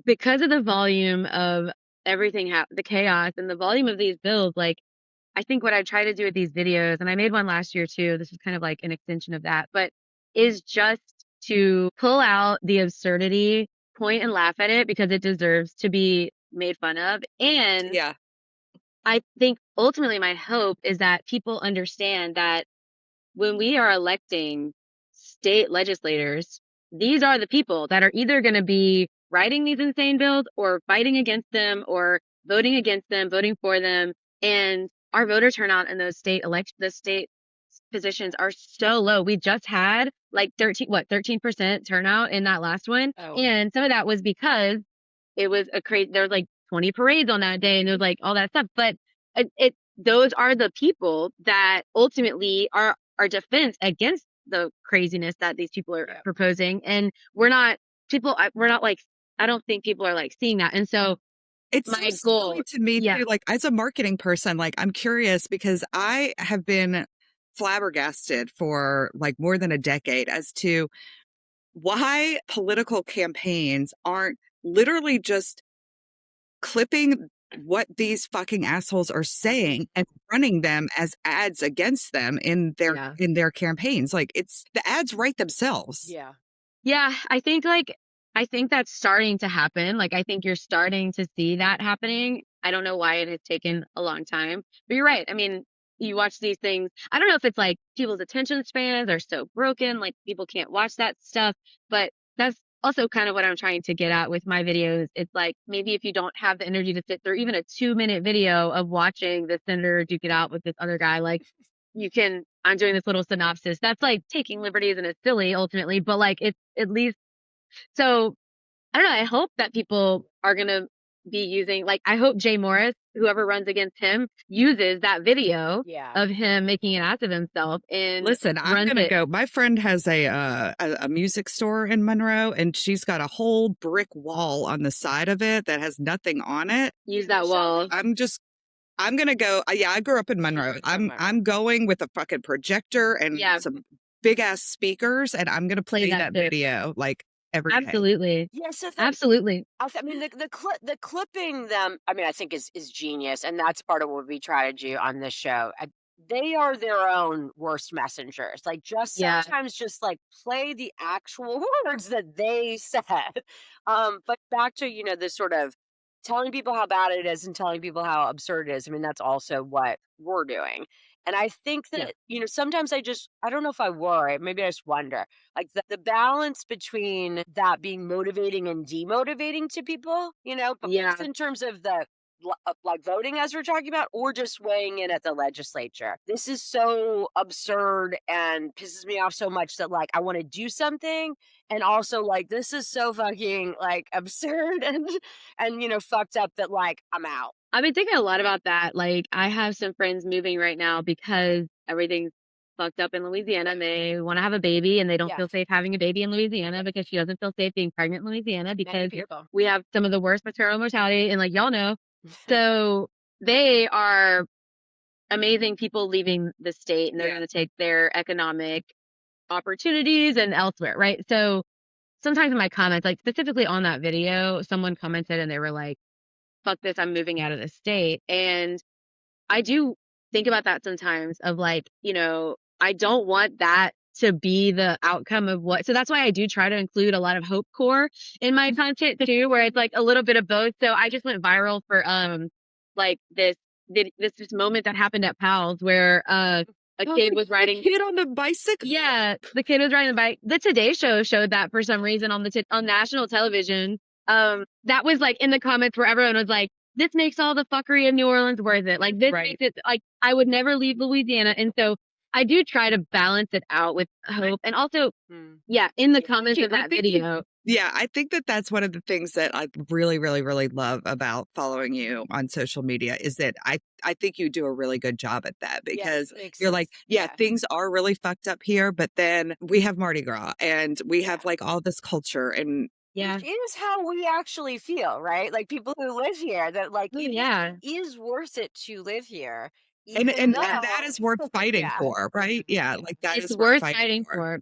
because of the volume of everything the chaos and the volume of these bills, like, I think what I try to do with these videos, and I made one last year too, this is kind of like an extension of that, but is just to pull out the absurdity, point and laugh at it because it deserves to be made fun of. And Yeah. I think ultimately my hope is that people understand that when we are electing state legislators, these are the people that are either going to be writing these insane bills or fighting against them or voting against them, voting for them. And our voter turnout in the state positions are so low. We just had like 13% turnout in that last one. Oh, And some of that was because it was a crazy, there was like 20 parades on that day and there was like all that stuff. But those are the people that ultimately are our defense against the craziness that these people are yeah. proposing. And we're not like, I don't think people are like seeing that. And so It's my so goal, silly to me yeah, too. Like as a marketing person, like I'm curious because I have been flabbergasted for like more than a decade as to why political campaigns aren't literally just clipping what these fucking assholes are saying and running them as ads against them yeah. in their campaigns. Like it's the ads write themselves. Yeah. Yeah, I think that's starting to happen. Like I think you're starting to see that happening. I don't know why it has taken a long time. But you're right. I mean, you watch these things. I don't know if it's like people's attention spans are so broken, like people can't watch that stuff, but that's also kind of what I'm trying to get at with my videos. It's like maybe if you don't have the energy to sit through even a 2-minute video of watching the senator duke it out with this other guy, like I'm doing this little synopsis. That's like taking liberties and it's silly ultimately, but like it's at least so I don't know. I hope that people are gonna be using like I hope Jay Morris, whoever runs against him, uses that video Yeah. of him making an ass of himself and Listen, I'm runs gonna it. go. My friend has a music store in Monroe, and she's got a whole brick wall on the side of it that has nothing on it. Use that wall. I'm gonna go. Yeah, I grew up in Monroe. I'm going with a fucking projector and Yeah, some big ass speakers, and I'm gonna play play that that shit. video like every day. Absolutely. Yeah, so Absolutely. I mean, the clipping them, I mean, I think is genius, and that's part of what we try to do on this show. They are their own worst messengers. Like, just Yeah. sometimes, just like play the actual words that they said. But back to this sort of telling people how bad it is and telling people how absurd it is. I mean, that's also what we're doing. And I think Yeah. that sometimes I don't know if I worry, maybe I just wonder like the balance between that being motivating and demotivating to people, but Yeah. both in terms of the like voting as we're talking about, or just weighing in at the legislature. This is so absurd and pisses me off so much that like I want to do something, and also like this is so fucking like absurd and fucked up that like I'm out. I've been thinking a lot about that. Like, I have some friends moving right now because everything's fucked up in Louisiana and they want to have a baby and they don't Yeah, feel safe having a baby in Louisiana because she doesn't feel safe being pregnant in Louisiana many because people. we have some of the worst maternal mortality and like y'all know. So they are amazing people leaving the state and they're Yeah. going to take their economic opportunities and elsewhere, right? So sometimes in my comments, like specifically on that video, someone commented and they were like, fuck this, I'm moving out of the state. And I do think about that sometimes of like, I don't want that to be the outcome of so that's why I do try to include a lot of hope core in my content too, where it's like a little bit of both. So I just went viral for like this moment that happened at Pals where a kid was riding. Kid on the bicycle. Yeah, the kid was riding the bike. The Today Show showed that for some reason on on national television. That was like in the comments where everyone was like, "This makes all the fuckery in New Orleans worth it." Like this Right. makes it like I would never leave Louisiana, and so I do try to balance it out with hope, and also, Hmm. yeah, in the I comments think of that you- video, Yeah, I think that that's one of the things that I really, really, really love about following you on social media is that I think you do a really good job at that Yeah, because makes you're like, sense. yeah, Yeah. things are really fucked up here, but then we have Mardi Gras and we Yeah. have like all this culture and Yeah. Which is how we actually feel, right? Like people who live here, that like Oh, it yeah. is worth it to live here, and even and that though, is worth fighting yeah, for, right? Yeah, like that It's is worth worth fighting fighting for. for.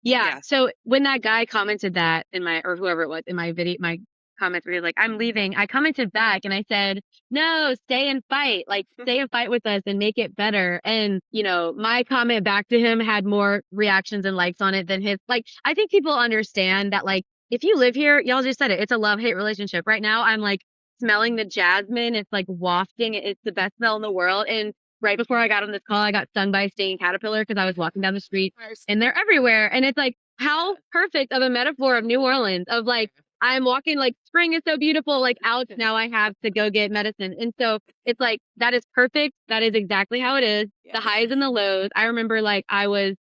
Yeah, Yeah. so when that guy commented that in my or whoever it was in my video my comments where he was like, "I'm leaving," I commented back and I said, "No, stay and fight. Like, stay and fight with us and make it better." And, my comment back to him had more reactions and likes on it than his. Like, I think people understand that, like, if you live here, y'all just said it, it's a love-hate relationship. Right now, I'm, like, smelling the jasmine. It's, like, wafting. It's the best smell in the world, and right before I got on this call, I got stung by a stinging caterpillar because I was walking down the street and they're everywhere. And it's like, how perfect of a metaphor of New Orleans of like, I'm walking like spring is so beautiful. Like, ouch, now I have to go get medicine. And so it's like, that is perfect. That is exactly how it is. The highs and the lows. I remember like I was,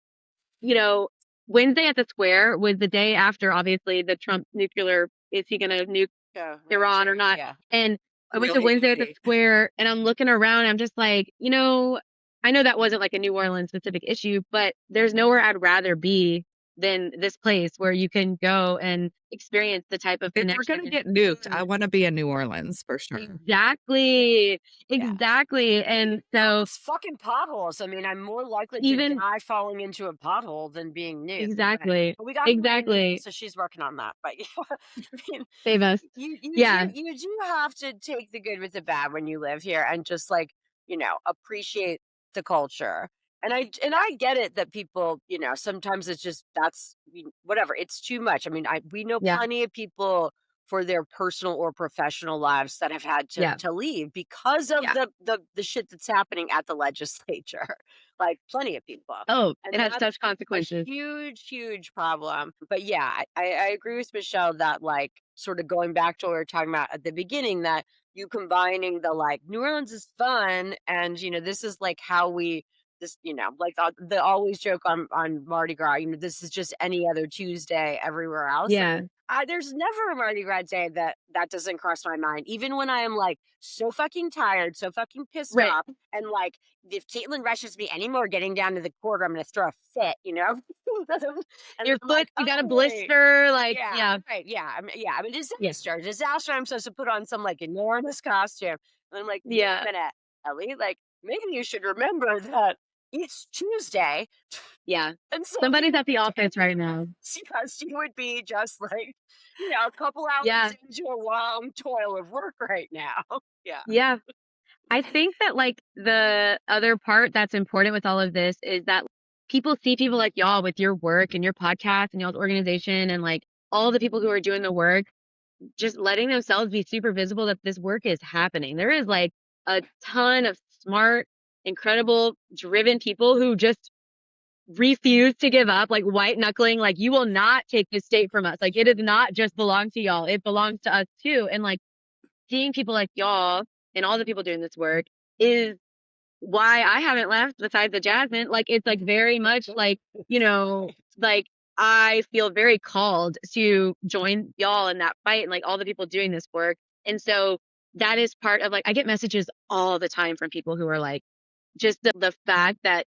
you know, Wednesday at the square was the day after, obviously, the Trump nuclear, is he going to nuke yeah, right, Iran or not? yeah. And I went to Really Wednesday at the easy. square and I'm looking around. I'm just like, I know that wasn't like a New Orleans specific issue, but there's nowhere I'd rather be than this place where you can go and experience the type of If we're connection gonna and get nuked, I food. want to be in New Orleans for sure. Exactly. Yeah. Exactly. And so It's fucking potholes. I mean, I'm more likely to even die falling into a pothole than being nuked. exactly. But we got Emmanuel, Exactly. so she's working on that. But I mean, Save us. Yeah. you do have to take the good with the bad when you live here and just like, appreciate the culture. And I get it that people, sometimes it's just whatever, it's too much. I mean, we know Yeah. plenty of people for their personal or professional lives that have had to Yeah. leave because of Yeah. the shit that's happening at the legislature. Like plenty of people. Oh, it And has that's such a consequences. huge, huge problem. But yeah, I agree with Michelle that like sort of going back to what we were talking about at the beginning, that you combining the like New Orleans is fun and this is like how we this, like the always joke on Mardi Gras, this is just any other Tuesday everywhere else. Like, Yeah. there's never a Mardi Gras day that doesn't cross my mind, even when I am like so fucking tired, so fucking pissed Right. off, and like if Caitlin rushes me anymore getting down to the quarter, I'm gonna throw a fit. And Your I'm foot, like, you got a oh wait, blister, like, yeah, yeah. right, yeah, I'm a Yeah. disaster. I'm supposed to put on some like enormous costume, and I'm like, wait a Yeah. minute, Ellie, like maybe you should remember that it's Tuesday, Yeah. and so Somebody's at the office right now. yes, you would be just like, a couple hours Yeah. into a long toil of work right now. Yeah. Yeah. I think that like the other part that's important with all of this is that people see people like y'all with your work and your podcast and y'all's organization and like all the people who are doing the work, just letting themselves be super visible that this work is happening. There is like a ton of smart, incredible, driven people who just refuse to give up, like white knuckling, like you will not take this state from us. Like it does not just belong to y'all. It belongs to us too. And like seeing people like y'all and all the people doing this work is why I haven't left besides the Jasmine. Like it's like very much like, like I feel very called to join y'all in that fight and like all the people doing this work. And so that is part of like I get messages all the time from people who are like just the fact that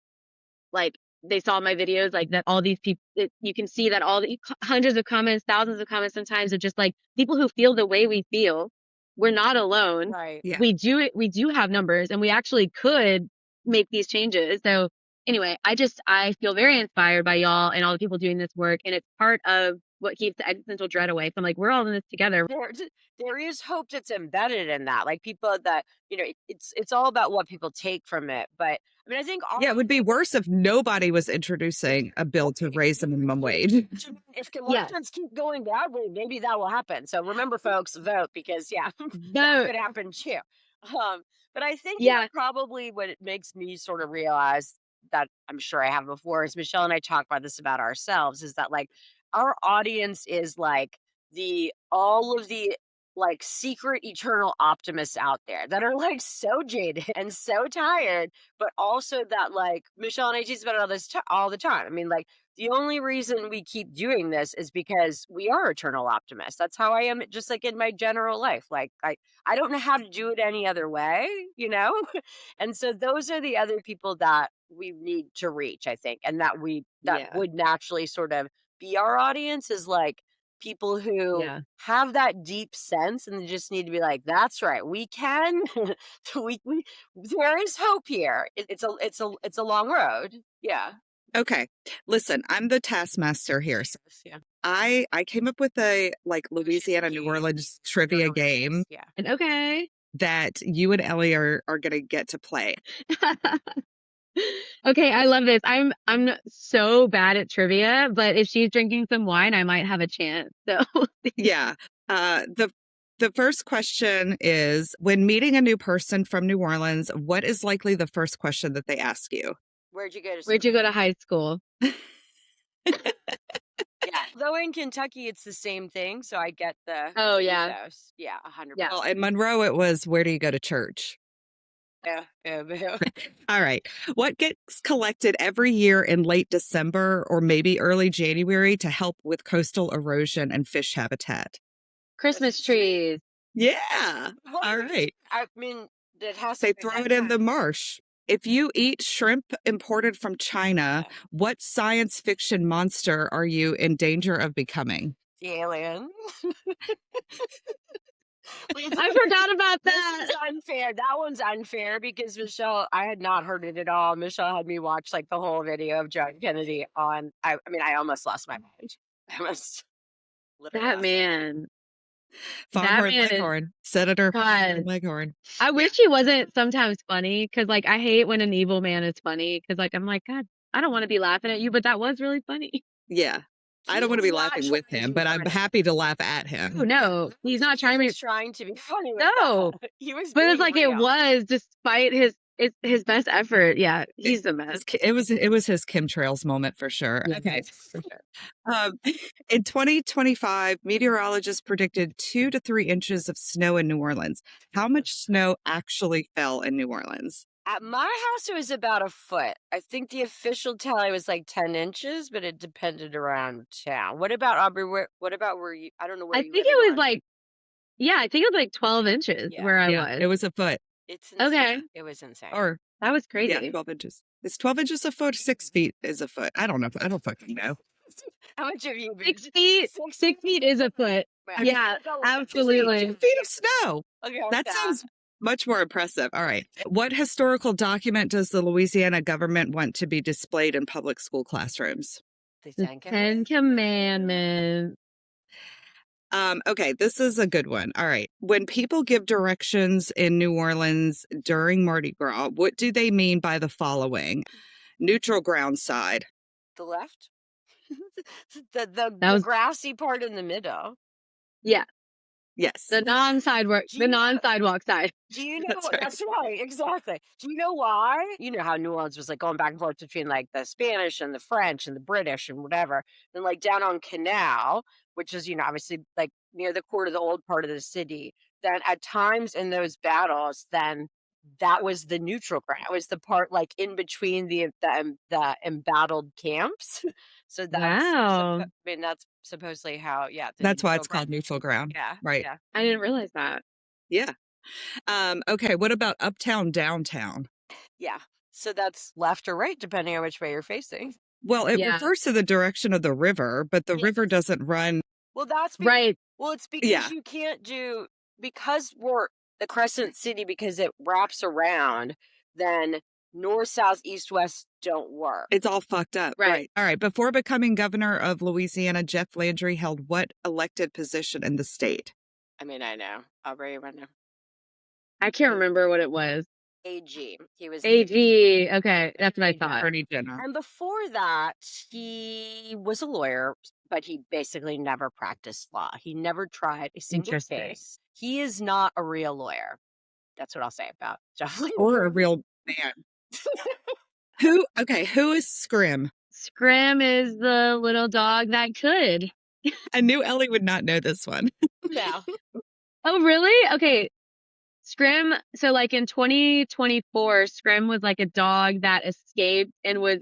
like they saw my videos, like that all these people, you can see that all the hundreds of comments, thousands of comments sometimes of just like people who feel the way we feel. We're not alone. Right. Yeah. We do have numbers and we actually could make these changes. So anyway, I feel very inspired by y'all and all the people doing this work. And it's part of what keeps the existential dread away. So I'm like, we're all in this together. There is hope that's embedded in that. Like people that, it's all about what people take from it. But I mean, I think Yeah, it would be worse if nobody was introducing a bill to raise the minimum wage. if Yes. elections keep going badly, maybe that will happen. So remember, folks, vote because that Vote. could happen too. But I think Yeah. probably what it makes me sort of realize that I'm sure I have before is Michelle and I talk about this about ourselves is that like our audience is like all of the like secret eternal optimists out there that are like so jaded and so tired, but also that like Michelle and I tease about it all the time. I mean, like the only reason we keep doing this is because we are eternal optimists. That's how I am, just like in my general life. Like I don't know how to do it any other way, you know? And so those are the other people that we need to reach, I think, and that Yeah. would naturally sort of be our audience is like people who Yeah. have that deep sense and they just need to be like, that's right, we can. we there is hope here. It's a long road. Yeah. Okay. Listen, I'm the taskmaster here. So Yeah. I came up with a like Louisiana, New Orleans trivia game Yeah. And okay. that you and Ellie are going to get to play. Okay, I love this. I'm so bad at trivia, but if she's drinking some wine, I might have a chance. So Yeah. The first question is, when meeting a new person from New Orleans, what is likely the first question that they ask you? Where'd you go to where'd you go to high school? Yeah. Though in Kentucky it's the same thing, so I get the Oh yeah. ethos. Yeah, 100%. Yeah. Well, in Monroe, it was, where do you go to church? Yeah. Yeah. All right. What gets collected every year in late December or maybe early January to help with coastal erosion and fish habitat? Christmas trees. Yeah. All right. I mean, it has They to be throw it in the marsh. If you eat shrimp imported from China, what science fiction monster are you in danger of becoming? the alien. I forgot about that. This is unfair. That one's unfair because Michelle, I had not heard it at all. Michelle had me watch like the whole video of John Kennedy on. I mean, I almost lost my mind. I almost literally That lost my mind. man. Foghorn man is- Leghorn. Senator God. Leghorn. I wish he wasn't sometimes funny because, like, I hate when an evil man is funny because, like, I'm like, God, I don't want to be laughing at you, but that was really funny. Yeah. I don't want to be laughing with him, but I'm happy to laugh at him. Oh, no, he's not trying He to was trying to be funny. With No. that. He was. But it's being like real. it was despite his best effort. Yeah, he's the best. It was his chemtrails moment for sure. Yeah, Okay. for sure. In 2025, meteorologists predicted 2 to 3 inches of snow in New Orleans. How much snow actually fell in New Orleans? At my house, it was about a foot. I think the official tally was like 10 inches, but it depended around town. What about Aubrey? What about where you? I don't know where I you think live in it was Oregon. like, yeah, I think it was like 12 inches Yeah. where I Yeah, was. it was a foot. It's insane. Okay. It was insane. Or That was crazy. yeah, 12 inches. Is 12 inches a foot? 6 feet is a foot. I don't know. I don't fucking know. How much have you been? 6 feet. 6 feet is a foot. Yeah, absolutely. 2 feet of snow. Okay, That sounds much more impressive. All right. What historical document does the Louisiana government want to be displayed in public school classrooms? the The 10 Commandments. Okay, this is a good one. All right. When people give directions in New Orleans during Mardi Gras, what do they mean by the following? Neutral ground side. The left. the grassy part in the middle. Yeah, Yes. the non-sidewalk side. Do you know? That's right. That's right. Exactly. Do you know why? You know how New Orleans was like going back and forth between like the Spanish and the French and the British and whatever. Then like down on Canal, which is, you know, obviously like near the core of the old part of the city, then at times in those battles, then that was the neutral ground. It was the part like in between the embattled camps. So that's Wow. I mean, that's supposedly how, yeah. That's why it's called neutral ground. Yeah. Right. Yeah. I didn't realize that. Yeah. Okay. What about uptown, downtown? Yeah. So that's left or right, depending on which way you're facing. Well, it Yeah. refers to the direction of the river, but the river doesn't run. Well, that's Right. Well, it's because Yeah. you can't do, because we're the Crescent City, because it wraps around, then north, south, east, west don't work. It's all fucked up. Right. All right. Before becoming governor of Louisiana, Jeff Landry held what elected position in the state? I mean, I know. Aubrey, I know. I can't remember what it was. AG. He was AG. Okay, that's what I thought. Attorney General. And before that, he was a lawyer, but he basically never practiced law. He never tried a single Interesting. case. He is not a real lawyer. That's what I'll say about Jeff Landry. Or a real man. Who is Scrim? Scrim is the little dog that could. I knew Ellie would not know this one. No. Oh, really? Okay. Scrim, so like in 2024, Scrim was like a dog that escaped and was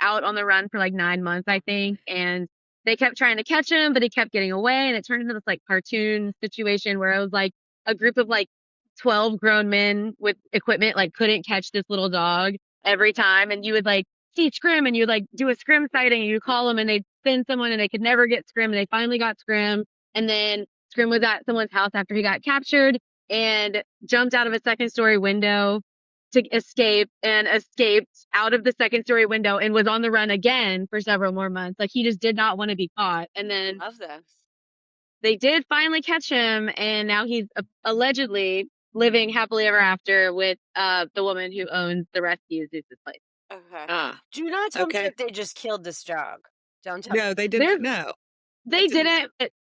out on the run for like 9 months, I think. And they kept trying to catch him, but he kept getting away. And it turned into this like cartoon situation where it was like a group of like 12 grown men with equipment like couldn't catch this little dog every time. And you would like see Scrim and you would like do a Scrim sighting and you call them and they'd send someone and they could never get Scrim. And they finally got Scrim. And then Scrim was at someone's house after he got captured and jumped out of a second story window to escape and escaped out of the second story window and was on the run again for several more months. Like he just did not want to be caught. And then Love this. they did finally catch him. And now he's allegedly living happily ever after with the woman who owns the rescue Zeus's place. Okay. Ah, Do not tell me okay. that they just killed this dog. Don't tell me. No, they didn't. There's- No, They didn't.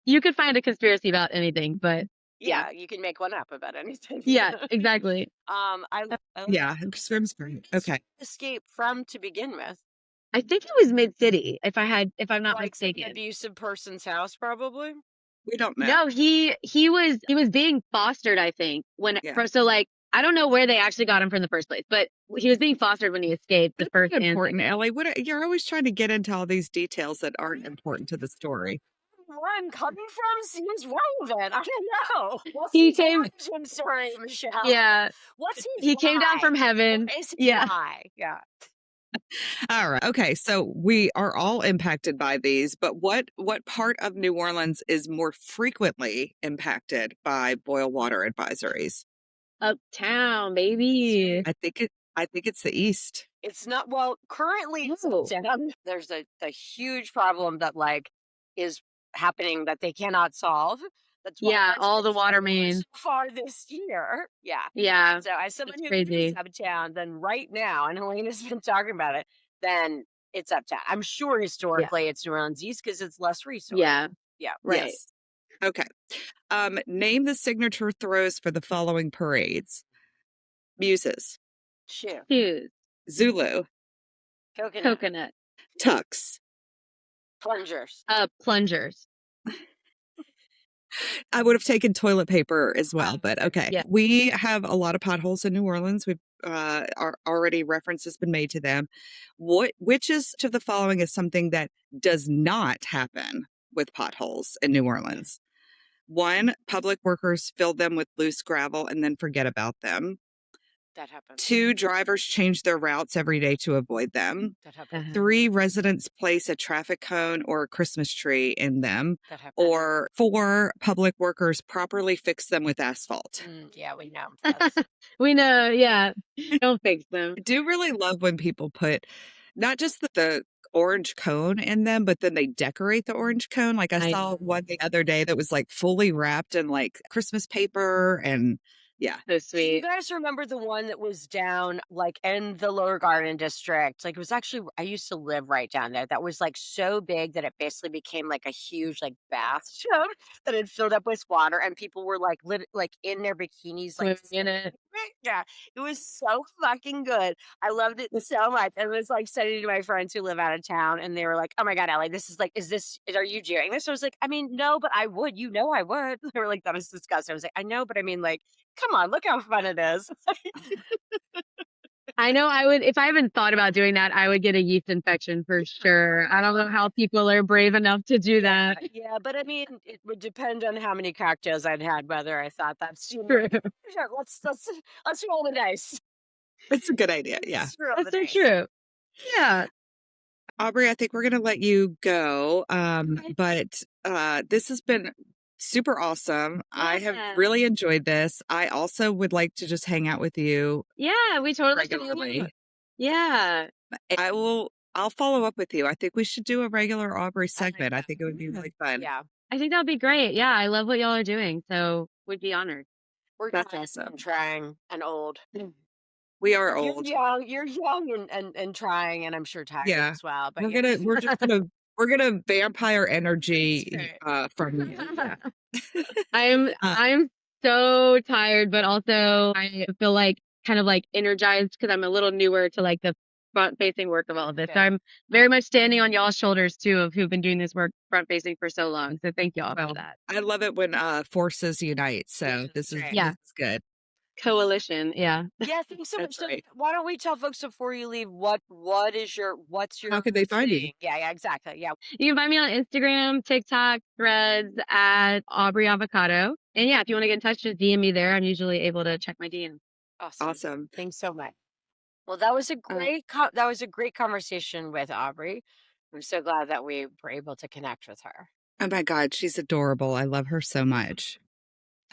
You could find a conspiracy about anything, but Yeah, you can make one up about anything. yeah, exactly. I yeah, Scrim's great. Okay. escape from to begin with. I think it was mid city, if I'm not Like some mistaken. abusive person's house, probably. We don't know. No, he was being fostered, I think. Yeah. So like I don't know where they actually got him from in the first place, but he was being fostered when he escaped the That's first and important, second. Ellie. You're always trying to get into all these details that aren't important to the story. Where I'm coming from seems relevant. I don't know. What's He his came origin story, Michelle? Yeah, What's his he came down why? from heaven. What is his Yeah. why? Yeah. All right. Okay. So we are all impacted by these, but what part of New Orleans is more frequently impacted by boil water advisories? Uptown, baby. I think it's the east. It's not well, currently it's Oh. down. There's a huge problem that like is happening that they cannot solve. That's why Yeah, there's all the been water so much mains. so far this year. Yeah. Yeah, So as someone it's who lives crazy. uptown, then right now, and Helena's been talking about it, then it's uptown. I'm sure historically it's New Orleans East because it's less resource. Yeah, Yeah. right. Yes. Okay. Name the signature throws for the following parades: Muses, Shoot. Shoes, Zulu, coconut, Tux. Plungers. plungers. I would have taken toilet paper as well, but okay. Yeah. We have a lot of potholes in New Orleans. We've already reference has been made to them. Which of the following is something that does not happen with potholes in New Orleans? 1, public workers fill them with loose gravel and then forget about them. That happens. 2, drivers change their routes every day to avoid them. That happens. 3, residents place a traffic cone or a Christmas tree in them. That happens. Or 4, public workers properly fix them with asphalt. Yeah, we know. That's- We know, yeah. Don't fix them. I do really love when people put not just the orange cone in them, but then they decorate the orange cone. Like I saw one the other day that was like fully wrapped in like Christmas paper and yeah. So Do you sweet. guys remember the one that was down like in the Lower Garden district? Like it was actually I used to live right down there. That was like so big that it basically became like a huge like bathtub that had filled up with water and people were like like in their bikinis like Swimming in it. yeah, it was so fucking good. I loved it so much. And it was like sending to my friends who live out of town and they were like, "Oh my god, Ellie, this is like are you doing this?" I was like, "I mean, no, but I would. You know I would." They were like, "That is disgusting." I was like, "I know, but I mean like come on, look how fun it is." I know I would, if I even thought about doing that, I would get a yeast infection for sure. I don't know how people are brave enough to do that. Yeah, but I mean, it would depend on how many cocktails I'd had, whether I thought that's too True. much. Sure, let's roll the dice. It's a good idea. Yeah. Let's roll That's the so dice. true. Yeah. Aubrey, I think we're going to let you go. But this has been super awesome. I have Yeah. really enjoyed this. I also would like to just hang out with you Yeah, we totally should. regularly. Yeah. I'll follow up with you. I think we should do a regular Aubrey segment. I think it would be really fun. Yeah, I think that would be great. Yeah, I love what y'all are doing. So would be honored. we're That's trying awesome. and trying and old. We are old. You're young and trying, and I'm sure tired Yeah. as well. But We're gonna vampire energy That's from you. Yeah. I'm so tired, but also I feel like kind of like energized because I'm a little newer to like the front-facing work of all of this. Good. So I'm very much standing on y'all's shoulders too, of who've been doing this work front-facing for so long. So thank y'all for Well, that. I love it when forces unite. So Yeah, this is right. Yeah. this is good. Coalition. Yeah. Yeah, thanks so much. That's So right. why don't we tell folks before you leave what's your How can they find you? thing? Yeah, exactly. Yeah. You can find me on Instagram, TikTok, Threads at Aubrey Avocado. And yeah, if you want to get in touch, just DM me there. I'm usually able to check my DM. Awesome. Awesome. Thanks so much. Well, that was a Uh, great conversation with Aubrey. I'm so glad that we were able to connect with her. oh my God, she's adorable. I love her so much.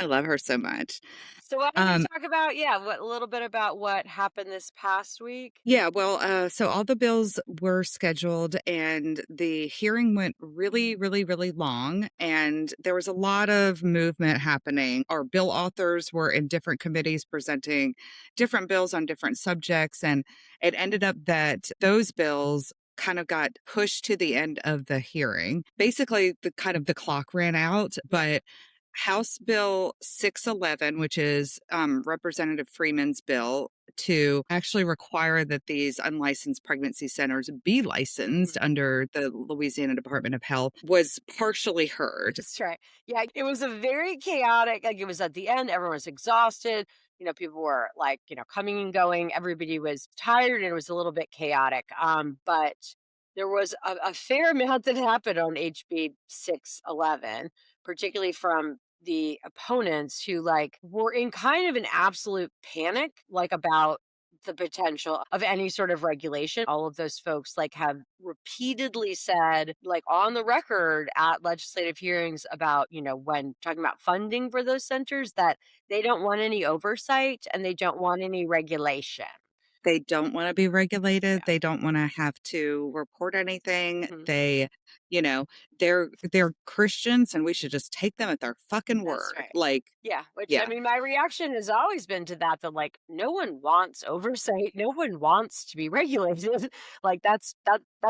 I love her so much. So why don't we Um, talk about what a little bit about what happened this past week? Yeah, well, so all the bills were scheduled and the hearing went really, really, really long. And there was a lot of movement happening. Our bill authors were in different committees presenting different bills on different subjects. And it ended up that those bills kind of got pushed to the end of the hearing. Basically, the clock ran out, but House Bill 611, which is Representative Freeman's bill, to actually require that these unlicensed pregnancy centers be licensed under the Louisiana Department of Health, was partially heard. That's right. Yeah, it was a very chaotic, like it was at the end, everyone was exhausted. People were like, coming and going. Everybody was tired and it was a little bit chaotic. But there was a fair amount that happened on HB 611, particularly from the opponents who were in kind of an absolute panic, about the potential of any sort of regulation. All of those folks have repeatedly said, on the record at legislative hearings about, when talking about funding for those centers, that they don't want any oversight and they don't want any regulation. They don't want to be regulated. Yeah. They don't want to have to report anything. Mhm. They, you know, they're Christians and we should just take them at their fucking That's word. right. Yeah, which I Yeah. mean, my reaction has always been to that no one wants oversight, no one wants to be regulated. That's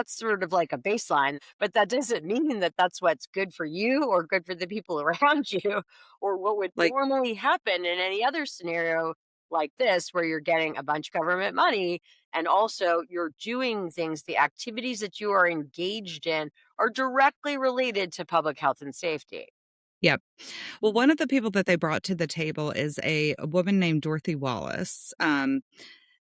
sort of like a baseline, but that doesn't mean that that's what's good for you or good for the people around you or what would Like normally happen in any other scenario like this where you're getting a bunch of government money and also you're doing things, the activities that you are engaged in are directly related to public health and safety. Yep. Well, one of the people that they brought to the table is a woman named Dorothy Wallace.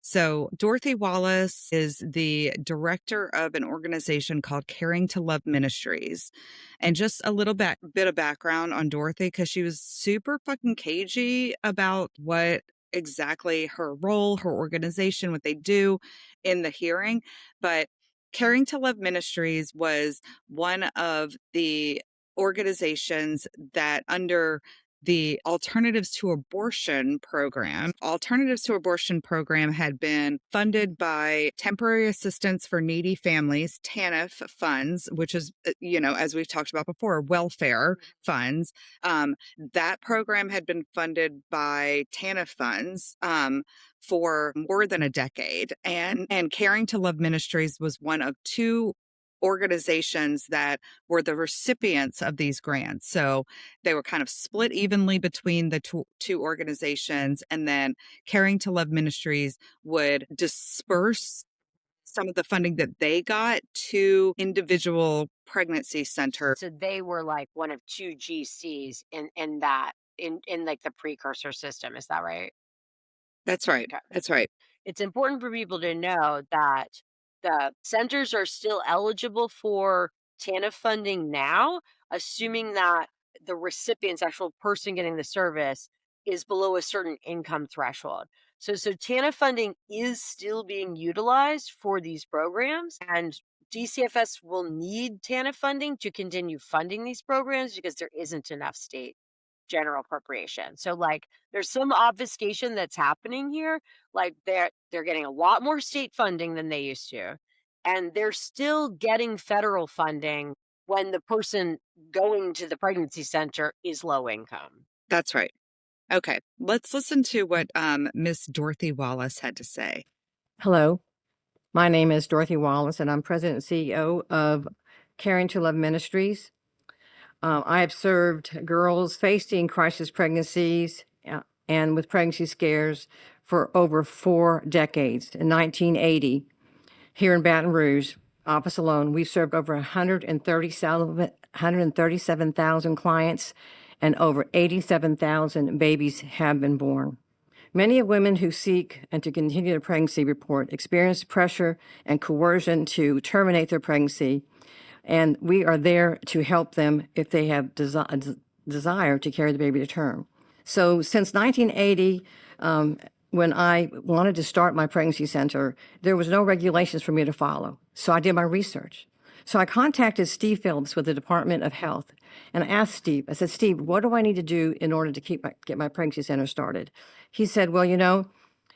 So Dorothy Wallace is the director of an organization called Caring to Love Ministries. And just a little bit of background on Dorothy, because she was super fucking cagey about what exactly her role, her organization, what they do in the hearing. But Caring to Love Ministries was one of the organizations that under the Alternatives to Abortion program. Alternatives to Abortion program had been funded by Temporary Assistance for Needy Families, TANF funds, which is, as we've talked about before, welfare funds. That program had been funded by TANF funds for more than a decade. And Caring to Love Ministries was one of two organizations that were the recipients of these grants. So they were kind of split evenly between the two organizations. And then Caring to Love Ministries would disperse some of the funding that they got to individual pregnancy centers. So they were one of two GCs in the precursor system. Is that right? That's right. Okay. That's right. It's important for people to know that the centers are still eligible for TANF funding now, assuming that the recipient's actual person getting the service is below a certain income threshold. So TANF funding is still being utilized for these programs, and DCFS will need TANF funding to continue funding these programs because there isn't enough state general appropriation. So there's some obfuscation that's happening here. They're getting a lot more state funding than they used to. And they're still getting federal funding when the person going to the pregnancy center is low income. That's right. Okay. Let's listen to what Miss Dorothy Wallace had to say. Hello, my name is Dorothy Wallace, and I'm President and CEO of Caring to Love Ministries. I have served girls facing crisis pregnancies and with pregnancy scares for over 4 decades. In 1980, Here in Baton Rouge, office alone, we've served over 137,000 clients, and over 87,000 babies have been born. Many of women who seek and to continue their pregnancy report experience pressure and coercion to terminate their pregnancy, and we are there to help them if they have desire to carry the baby to term. So since 1980, when I wanted to start my pregnancy center, there was no regulations for me to follow. So I did my research. So I contacted Steve Phillips with the Department of Health, and I asked Steve, I said, Steve, what do I need to do in order to get my pregnancy center started? He said, well,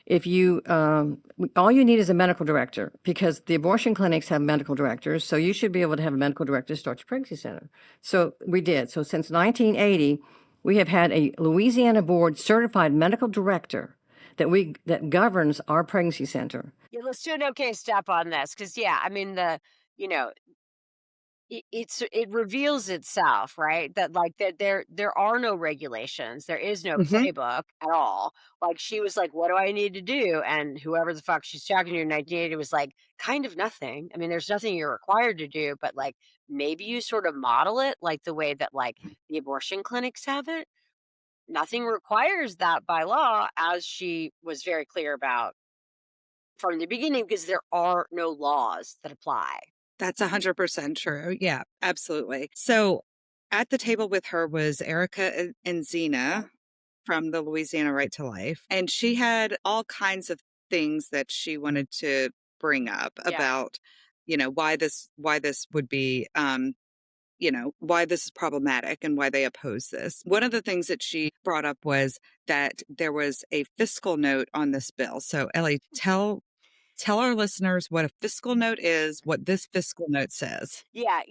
if you, all you need is a medical director, because the abortion clinics have medical directors, so you should be able to have a medical director to start your pregnancy center. So we did. So since 1980, we have had a Louisiana board certified medical director that governs our pregnancy center. Yeah, let's do an okay step on this, because I mean you know it reveals itself, right? That like that there are no regulations, there is no playbook at all. Like she was like, "What do I need to do?" And whoever the fuck she's talking to in 1980 was like, "Kind of nothing. I mean, there's nothing you're required to do, but like maybe you sort of model it like the way that like the abortion clinics have it. Nothing requires that by law," as she was very clear about from the beginning, because there are no laws that apply. That's 100% true. Yeah, absolutely. So at the table with her was Erica and Zena from the Louisiana Right to Life. And she had all kinds of things that she wanted to bring up about, why this would be, why this is problematic and why they oppose this. One of the things that she brought up was that there was a fiscal note on this bill. So Ellie, tell our listeners what a fiscal note is, what this fiscal note says. Yeah.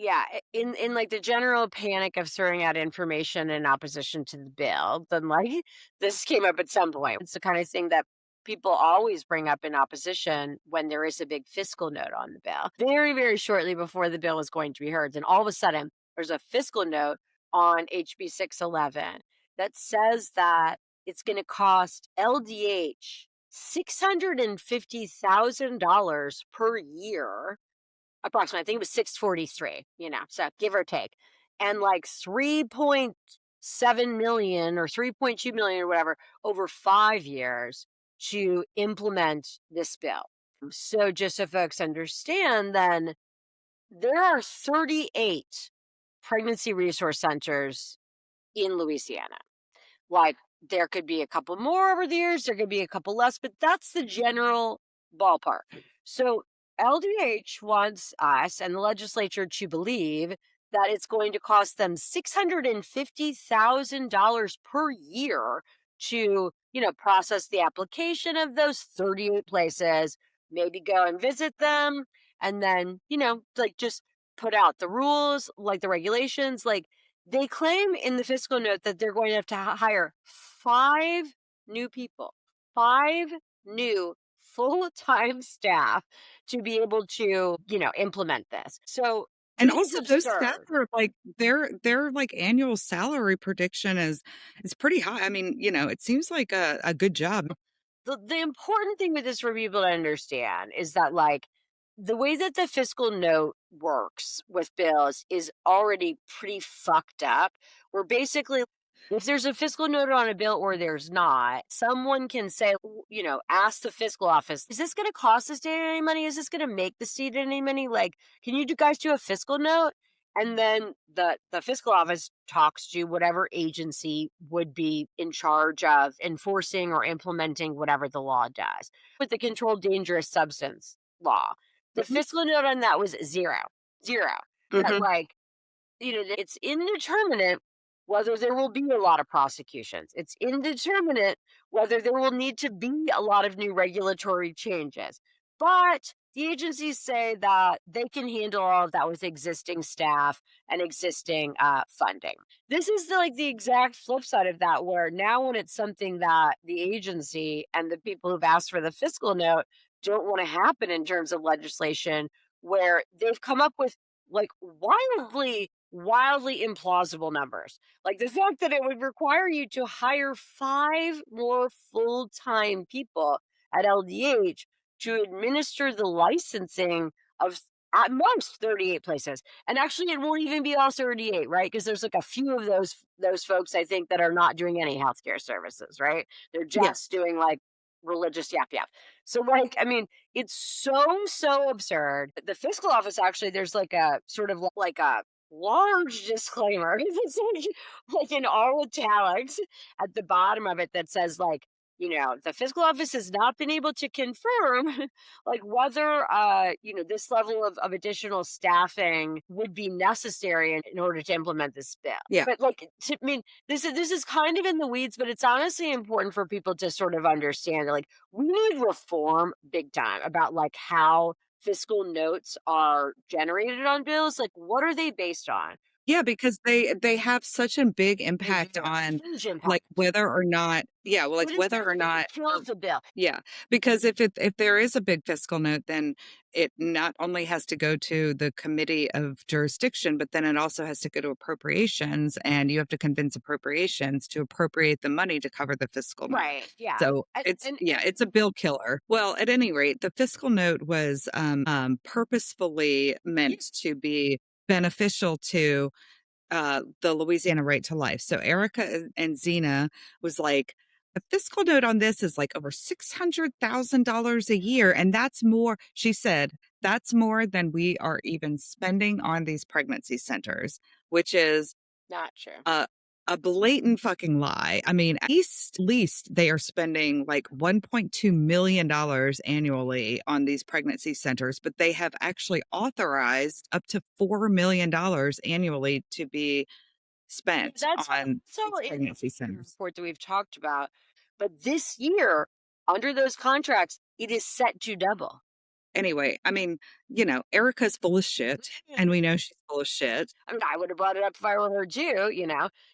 In like the general panic of throwing out information in opposition to the bill, then like this came up at some point. It's the kind of thing that people always bring up in opposition when there is a big fiscal note on the bill. Very, very shortly before the bill is going to be heard, then all of a sudden there's a fiscal note on HB 611 that says that it's going to cost LDH $650,000 per year, approximately. I think it was 643, so give or take. And like 3.7 million or 3.2 million or whatever over 5 years to implement this bill. So just so folks understand, then there are 38 pregnancy resource centers in Louisiana. Like there could be a couple more over the years, there could be a couple less, but that's the general ballpark. So LDH wants us and the legislature to believe that it's going to cost them $650,000 per year to, process the application of those 38 places, maybe go and visit them, and then, like just put out the rules, like the regulations. Like they claim in the fiscal note that they're going to have to hire 5 new people, 5 new full-time staff to be able to, implement this. So, and it is also those staff absurd. are like their like annual salary prediction is pretty high. I mean, it seems like a good job. The important thing with this for people to understand is that like the way that the fiscal note works with bills is already pretty fucked up. Where basically, if there's a fiscal note on a bill or there's not, someone can say, ask the fiscal office, is this going to cost the state any money? Is this going to make the state any money? Like, can you guys do a fiscal note? And then the fiscal office talks to whatever agency would be in charge of enforcing or implementing whatever the law does. With the controlled dangerous substance law, the fiscal note on that was zero. That like, it's indeterminate whether there will be a lot of prosecutions. It's indeterminate whether there will need to be a lot of new regulatory changes. But the agencies say that they can handle all of that with existing staff and existing funding. This is the exact flip side of that, where now when it's something that the agency and the people who've asked for the fiscal note don't want to happen in terms of legislation, where they've come up with like wildly implausible numbers. Like the fact that it would require you to hire 5 more full-time people at LDH to administer the licensing of at most 38 places. And actually, it won't even be all 38, right? Because there's like a few of those folks I think that are not doing any healthcare services, right? They're Yeah. just doing like religious yap yap. So like, I mean, it's so absurd. The fiscal office actually, there's like a sort of like a large disclaimer. It's like in all italics at the bottom of it that says like, the fiscal office has not been able to confirm like whether this level of additional staffing would be necessary in order to implement this bill. Yeah. But like I mean, this is kind of in the weeds, but it's honestly important for people to sort of understand that like we need reform big time about like how fiscal notes are generated on bills. Like what are they based on? Yeah, because they have such a big impact on Huge impact. like whether or not What is whether that? or It not kills the bill. yeah, because if there is a big fiscal note, then it not only has to go to the committee of jurisdiction, but then it also has to go to appropriations, and you have to convince appropriations to appropriate the money to cover the fiscal note. Right. Yeah. So And it's a bill killer. Well, at any rate, the fiscal note was purposefully meant to be beneficial to the Louisiana right to life. So Erica and Zena was like, a fiscal note on this is like over $600,000 a year. And that's more, she said, that's more than we are even spending on these pregnancy centers, which is not true. a blatant fucking lie. I mean, at least they are spending like $1.2 million annually on these pregnancy centers, but they have actually authorized up to $4 million annually to be spent on these pregnancy centers. Report that we've talked about. But this year, under those contracts, it is set to double. Anyway, I mean, Erica's full of shit, and we know she's full of shit. I mean, I would have brought it up if I were her too,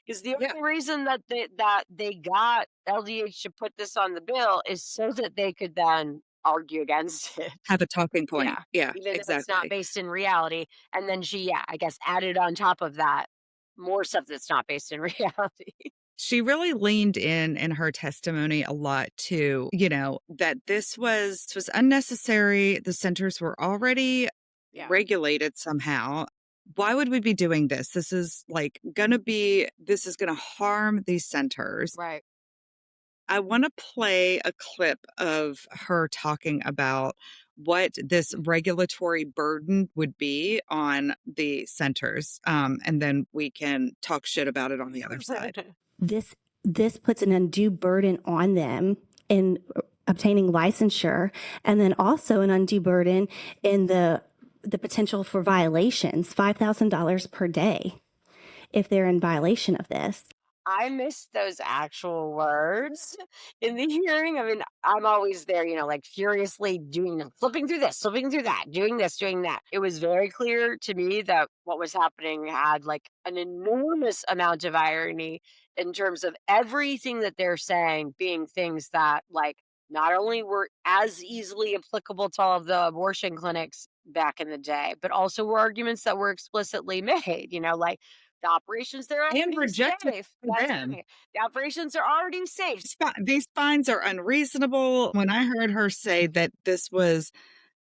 because the only reason that they got LDH to put this on the bill is so that they could then argue against it. Have a talking point. Yeah, even exactly. if it's not based in reality. And then she, I guess, added on top of that more stuff that's not based in reality. She really leaned in her testimony a lot to, that this was unnecessary. The centers were already regulated somehow. Why would we be doing this? This is going to harm these centers. Right. I want to play a clip of her talking about what this regulatory burden would be on the centers. And then we can talk shit about it on the other side. This puts an undue burden on them in obtaining licensure, and then also an undue burden in the potential for violations, $5,000 per day if they're in violation of this. I missed those actual words in the hearing. I mean, I'm always there, like furiously flipping through this, flipping through that, doing this, doing that. It was very clear to me that what was happening had like an enormous amount of irony in terms of everything that they're saying being things that like not only were as easily applicable to all of the abortion clinics back in the day, but also were arguments that were explicitly made, like the operations they're already rejected safe. for them. The operations are already safe. These fines are unreasonable. When I heard her say that this was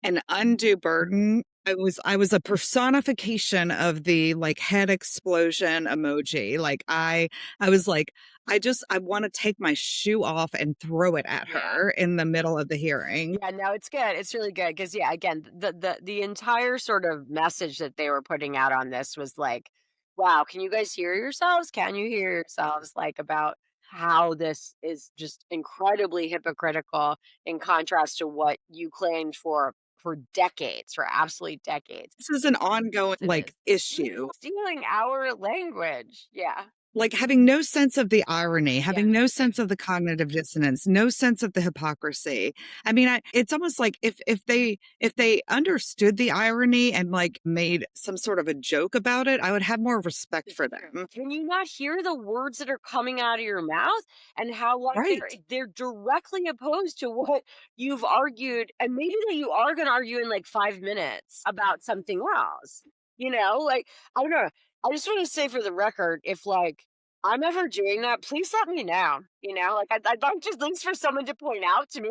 an undue burden, I was a personification of the like head explosion emoji. Like I was like, I want to take my shoe off and throw it at her in the middle of the hearing. Yeah, no, it's good. It's really good because again, the entire sort of message that they were putting out on this was like, wow, can you guys hear yourselves? Can you hear yourselves? Like about how this is just incredibly hypocritical in contrast to what you claimed for decades, for absolute decades. This is an ongoing issue. Stealing our language. Yeah. Like having no sense of the irony, having no sense of the cognitive dissonance, no sense of the hypocrisy. I mean, it's almost like if they understood the irony and like made some sort of a joke about it, I would have more respect for them. Can you not hear the words that are coming out of your mouth and how like they're directly opposed to what you've argued, and maybe that you are going to argue in like 5 minutes about something else? Like I don't know. I just want to say for the record, if like I'm ever doing that, please let me know. Like I'd like just things for someone to point out to me.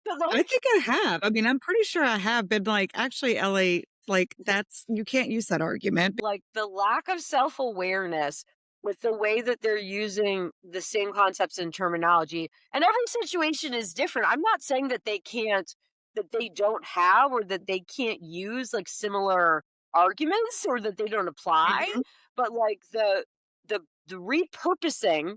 'Cause, I like, think I have. I mean, I'm pretty sure I have been like, actually, Ellie, like that's you can't use that argument. like the lack of self-awareness with the way that they're using the same concepts and terminology, and every situation is different. I'm not saying that that they don't have, or that they can't use like similar arguments, or that they don't apply, Mhm. but like the repurposing,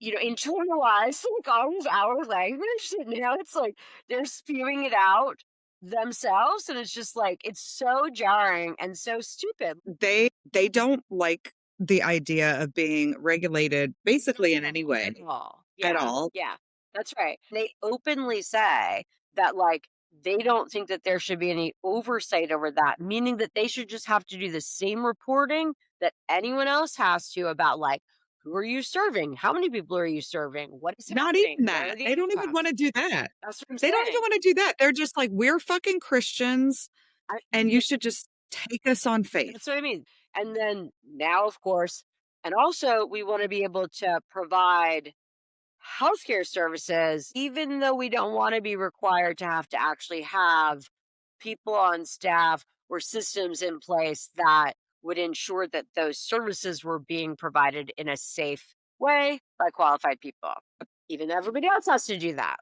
internalize like all of our language, and now it's like they're spewing it out themselves, and it's just like it's so jarring and so stupid. They don't like the idea of being regulated basically in any way At all. at Yeah, all. yeah, that's right. They openly say that, like, they don't think that there should be any oversight over that, meaning that they should just have to do the same reporting that anyone else has to about, like, who are you serving? How many people are you serving? What is Not happening? even Where are that. the They don't even outcomes? want to do that. That's what I'm They don't even saying. want to do that. They're just like, we're fucking Christians I, and you should just take us on faith. that's what I mean. And then now, of course, and also we want to be able to provide healthcare services, even though we don't want to be required to have to actually have people on staff or systems in place that would ensure that those services were being provided in a safe way by qualified people, even though everybody else has to do that.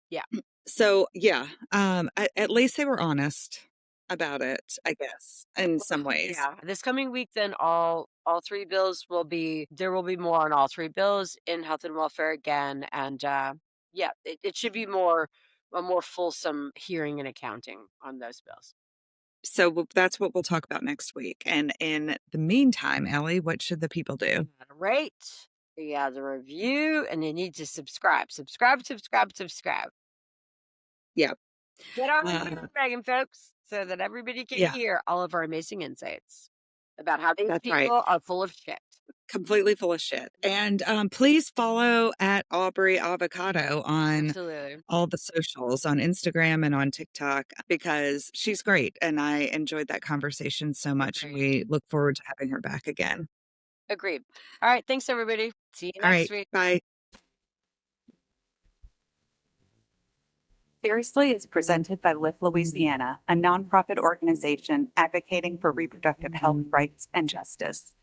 Yeah. So yeah, at least they were honest about it, I guess, in some ways. Yeah. This coming week, then all three bills there will be more on all three bills in health and welfare again. And yeah, it should be a more fulsome hearing and accounting on those bills. So that's what we'll talk about next week. And in the meantime, Ellie, what should the people do? Rate, yeah, the review, and you need to subscribe. Subscribe. Yeah. Get on Uh, the Megan, folks, so that everybody can yeah, hear all of our amazing insights about how these that's right. people are full of shit. Completely full of shit. And please follow at Aubrey Avocado on Absolutely. all the socials on Instagram and on TikTok because she's great. And I enjoyed that conversation so much. And we look forward to having her back again. Agreed. All right. Thanks, everybody. See you All next right. week. Bye. Seriously is presented by Live Louisiana, a nonprofit organization advocating for reproductive health rights and justice.